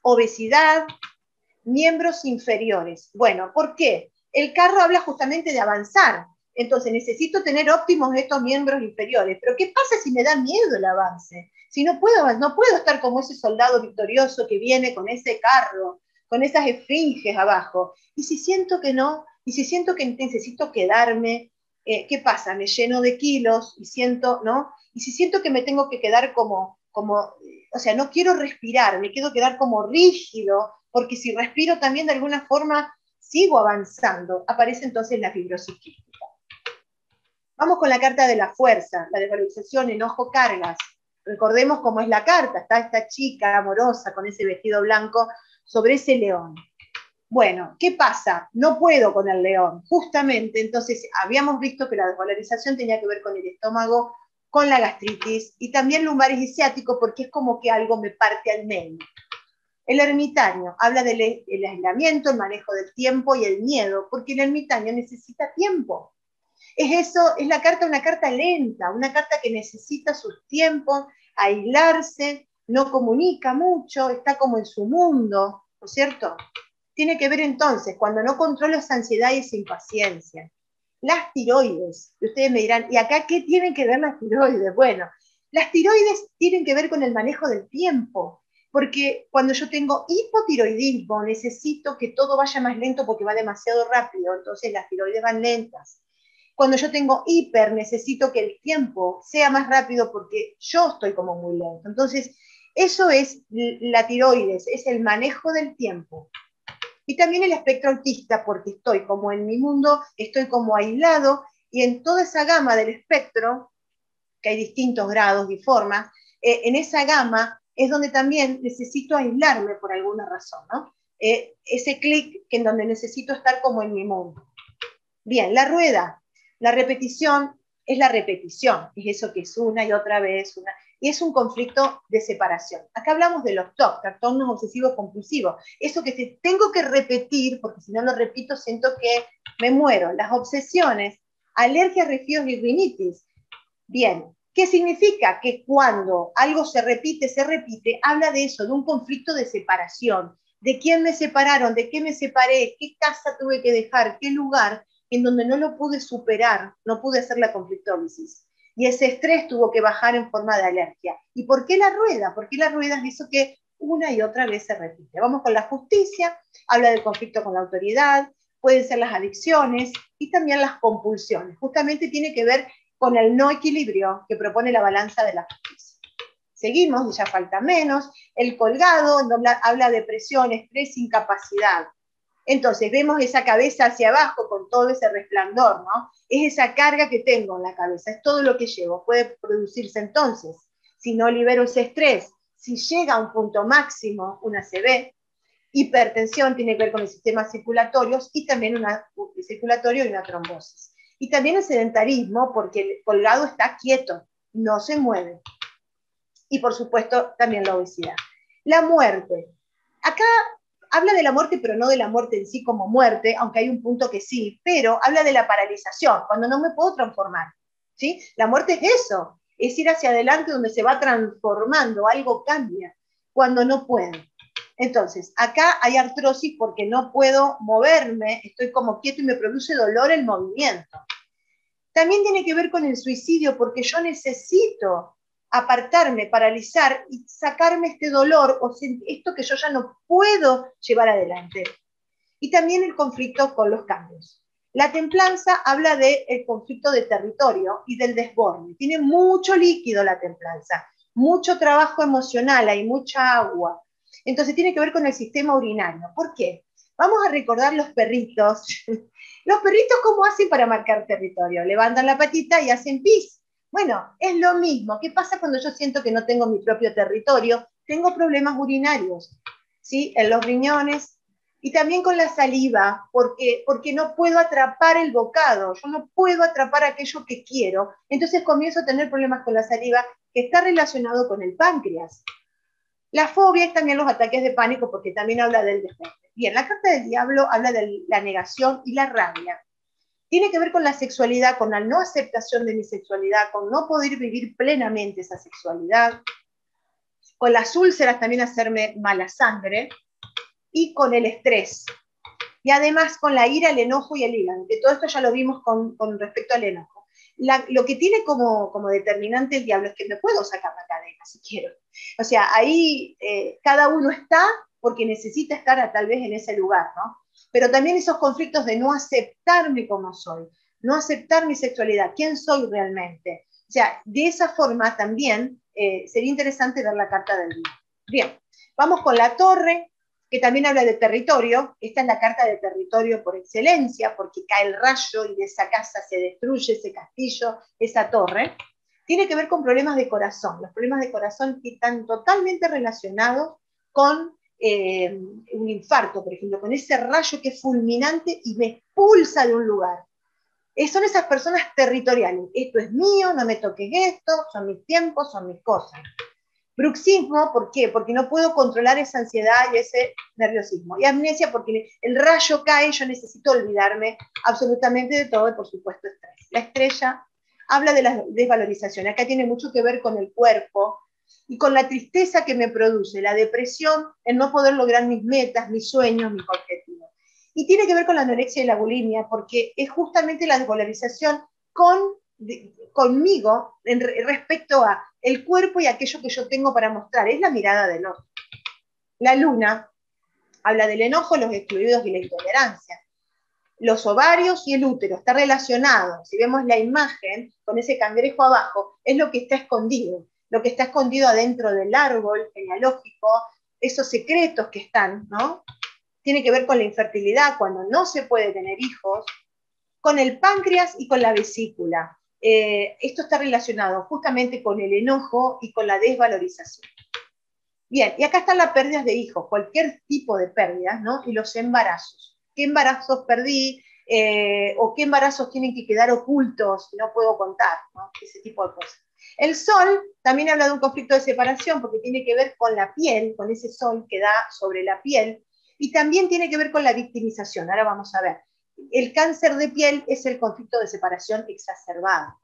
obesidad, miembros inferiores. Bueno, ¿por qué? El carro habla justamente de avanzar. Entonces necesito tener óptimos estos miembros inferiores. Pero ¿qué pasa si me da miedo el avance? Si no puedo estar como ese soldado victorioso que viene con ese carro, con esas esfinges abajo. Y si siento que no, y si siento que necesito quedarme, ¿qué pasa? Me lleno de kilos y siento, ¿no? Y si siento que me tengo que quedar o sea, no quiero respirar, me quiero quedar como rígido, porque si respiro también de alguna forma sigo avanzando, aparece entonces la fibrosis quística. Vamos con la carta de la fuerza, la desvalorización, enojo, cargas. Recordemos cómo es la carta, está esta chica amorosa con ese vestido blanco sobre ese león. Bueno, ¿qué pasa? No puedo con el león. Justamente, entonces, habíamos visto que la desvalorización tenía que ver con el estómago, con la gastritis y también lumbares y ciático, porque es como que algo me parte al medio. El ermitaño habla del aislamiento, el manejo del tiempo y el miedo, porque el ermitaño necesita tiempo. Es una carta lenta, una carta que necesita sus tiempos, aislarse, no comunica mucho, está como en su mundo, ¿no es cierto? Tiene que ver entonces, cuando no controlo esa ansiedad y esa impaciencia. Las tiroides, y ustedes me dirán, ¿y acá qué tienen que ver las tiroides? Bueno, las tiroides tienen que ver con el manejo del tiempo, porque cuando yo tengo hipotiroidismo, necesito que todo vaya más lento porque va demasiado rápido, entonces las tiroides van lentas. Cuando yo tengo hiper, necesito que el tiempo sea más rápido porque yo estoy como muy lento. Entonces, eso es la tiroides, es el manejo del tiempo. Y también el espectro autista, porque estoy como en mi mundo, estoy como aislado, y en toda esa gama del espectro, que hay distintos grados y formas, en esa gama es donde también necesito aislarme por alguna razón, ¿no? Ese clic en donde necesito estar como en mi mundo. Bien, la rueda, la repetición es la repetición, es eso que es una y otra vez, y es un conflicto de separación. Acá hablamos de los TOC, trastornos obsesivos compulsivos, eso que tengo que repetir, porque si no lo repito siento que me muero. Las obsesiones, alergia, resfríos y rinitis. Bien, ¿qué significa? Que cuando algo se repite, habla de eso, de un conflicto de separación, de quién me separaron, de qué me separé, qué casa tuve que dejar, qué lugar, en donde no lo pude superar, no pude hacer la conflictólisis. Y ese estrés tuvo que bajar en forma de alergia. ¿Y por qué la rueda? Porque la rueda es eso que una y otra vez se repite. Vamos con la justicia, habla del conflicto con la autoridad, pueden ser las adicciones y también las compulsiones. Justamente tiene que ver con el no equilibrio que propone la balanza de la justicia. Seguimos, ya falta menos. El colgado, donde habla de presión, estrés, incapacidad. Entonces vemos esa cabeza hacia abajo con todo ese resplandor, ¿no? Es esa carga que tengo en la cabeza, es todo lo que llevo. Puede producirse entonces, si no libero ese estrés, si llega a un punto máximo, una ACV, hipertensión tiene que ver con el sistema circulatorio y también circulatorio y una trombosis. Y también el sedentarismo, porque el colgado está quieto, no se mueve. Y por supuesto también la obesidad. La muerte. Acá habla de la muerte, pero no de la muerte en sí como muerte, aunque hay un punto que sí, pero habla de la paralización, cuando no me puedo transformar. ¿Sí? La muerte es eso, es ir hacia adelante donde se va transformando, algo cambia, cuando no puedo. Entonces, acá hay artrosis porque no puedo moverme, estoy como quieto y me produce dolor el movimiento. También tiene que ver con el suicidio porque yo necesito apartarme, paralizar y sacarme este dolor o esto que yo ya no puedo llevar adelante. Y también el conflicto con los cambios. La templanza habla del conflicto de territorio y del desborde. Tiene mucho líquido la templanza, mucho trabajo emocional, hay mucha agua. Entonces tiene que ver con el sistema urinario. ¿Por qué? Vamos a recordar los perritos. Los perritos, ¿cómo hacen para marcar territorio? Levantan la patita y hacen pis. Bueno, es lo mismo. ¿Qué pasa cuando yo siento que no tengo mi propio territorio? Tengo problemas urinarios, ¿sí? En los riñones y también con la saliva, porque no puedo atrapar el bocado, yo no puedo atrapar aquello que quiero. Entonces comienzo a tener problemas con la saliva, que está relacionado con el páncreas. La fobia es también los ataques de pánico, porque también habla del desorden. Bien, la carta del diablo habla de la negación y la rabia. Tiene que ver con la sexualidad, con la no aceptación de mi sexualidad, con no poder vivir plenamente esa sexualidad, con las úlceras también hacerme mala sangre, y con el estrés. Y además con la ira, el enojo y el hígado, que todo esto ya lo vimos con respecto al enojo. Lo que tiene como determinante el diablo es que me puedo sacar la cadena si quiero. O sea, ahí cada uno está porque necesita estar tal vez en ese lugar, ¿no? Pero también esos conflictos de no aceptarme como soy, no aceptar mi sexualidad, quién soy realmente. O sea, de esa forma también sería interesante ver la carta del día. Bien, vamos con la torre, que también habla de territorio. Esta es la carta de territorio por excelencia, porque cae el rayo y de esa casa se destruye ese castillo, esa torre. Tiene que ver con problemas de corazón. Los problemas de corazón que están totalmente relacionados con un infarto, por ejemplo, con ese rayo que es fulminante y me expulsa de un lugar. Son esas personas territoriales. Esto es mío, no me toques esto, son mis tiempos, son mis cosas. Bruxismo, ¿por qué? Porque no puedo controlar esa ansiedad y ese nerviosismo. Y amnesia, porque el rayo cae, yo necesito olvidarme absolutamente de todo y, por supuesto, estrés. La estrella habla de la desvalorización. Acá tiene mucho que ver con el cuerpo y con la tristeza que me produce, la depresión, el no poder lograr mis metas, mis sueños, mis objetivos. Y tiene que ver con la anorexia y la bulimia, porque es justamente la desvalorización conmigo respecto a el cuerpo y aquello que yo tengo para mostrar. Es la mirada del otro. La luna habla del enojo, los excluidos y la intolerancia. Los ovarios y el útero está relacionado. Si vemos la imagen con ese cangrejo abajo, es lo que está escondido. Lo que está escondido adentro del árbol genealógico, esos secretos que están, ¿no? Tiene que ver con la infertilidad, cuando no se puede tener hijos, con el páncreas y con la vesícula. Esto está relacionado justamente con el enojo y con la desvalorización. Bien, y acá están las pérdidas de hijos, cualquier tipo de pérdidas, ¿no? Y los embarazos. ¿Qué embarazos perdí? O qué embarazos tienen que quedar ocultos, no puedo contar, ¿no? Ese tipo de cosas. El sol también habla de un conflicto de separación porque tiene que ver con la piel, con ese sol que da sobre la piel, y también tiene que ver con la victimización. Ahora vamos a ver. El cáncer de piel es el conflicto de separación exacerbado.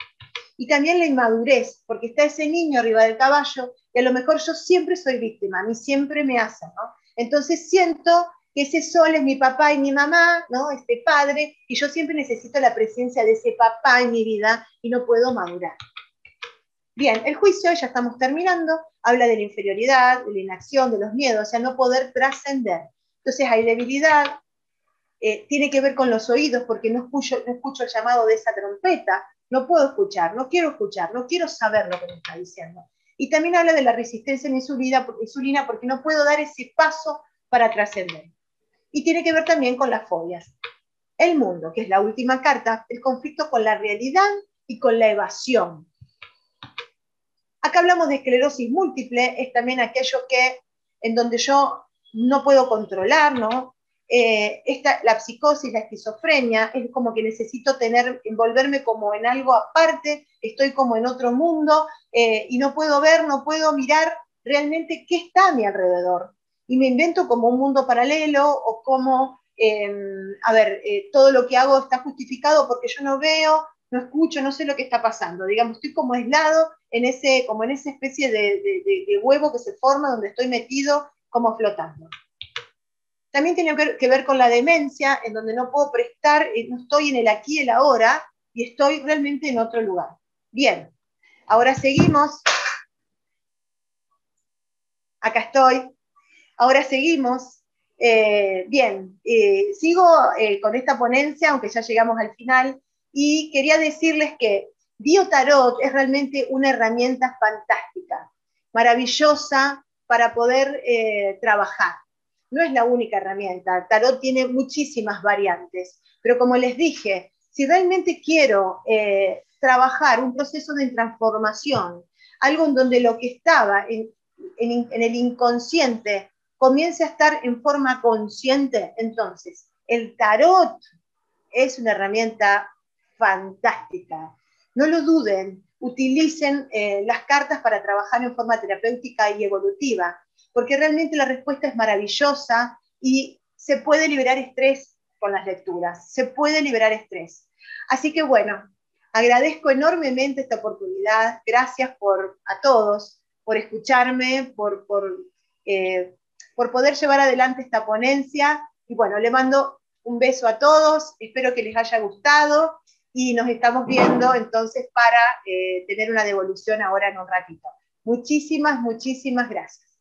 Y también la inmadurez, porque está ese niño arriba del caballo y a lo mejor yo siempre soy víctima, a mí siempre me hacen, ¿no? Entonces siento que ese sol es mi papá y mi mamá, ¿no? Este padre, y yo siempre necesito la presencia de ese papá en mi vida y no puedo madurar. Bien, el juicio, ya estamos terminando, habla de la inferioridad, de la inacción, de los miedos, o sea, no poder trascender. Entonces hay debilidad, tiene que ver con los oídos, porque no escucho el llamado de esa trompeta, no puedo escuchar, no quiero saber lo que me está diciendo. Y también habla de la resistencia a la insulina porque no puedo dar ese paso para trascender. Y tiene que ver también con las fobias. El mundo, que es la última carta, el conflicto con la realidad y con la evasión. Acá hablamos de esclerosis múltiple, es también aquello en donde yo no puedo controlar, ¿no? La psicosis, la esquizofrenia, es como que necesito envolverme como en algo aparte, estoy como en otro mundo, y no puedo ver, no puedo mirar realmente qué está a mi alrededor. Y me invento como un mundo paralelo, o como, todo lo que hago está justificado porque yo no veo, no escucho, no sé lo que está pasando. Digamos, estoy como aislado como en esa especie de huevo que se forma donde estoy metido como flotando. También tiene que ver con la demencia, en donde no puedo prestar, no estoy en el aquí y el ahora, y estoy realmente en otro lugar. Bien, ahora seguimos. Acá estoy. Ahora seguimos. Bien, sigo con esta ponencia, aunque ya llegamos al final, y quería decirles que Biotarot es realmente una herramienta fantástica, maravillosa para poder trabajar. No es la única herramienta, Tarot tiene muchísimas variantes, pero como les dije, si realmente quiero trabajar un proceso de transformación, algo en donde lo que estaba en el inconsciente comience a estar en forma consciente, entonces el tarot es una herramienta fantástica. No lo duden, utilicen las cartas para trabajar en forma terapéutica y evolutiva, porque realmente la respuesta es maravillosa y se puede liberar estrés con las lecturas, se puede liberar estrés. Así que bueno, agradezco enormemente esta oportunidad, gracias a todos por escucharme, por poder llevar adelante esta ponencia, y bueno, le mando un beso a todos, espero que les haya gustado y nos estamos viendo entonces para tener una devolución ahora en un ratito. Muchísimas, muchísimas gracias.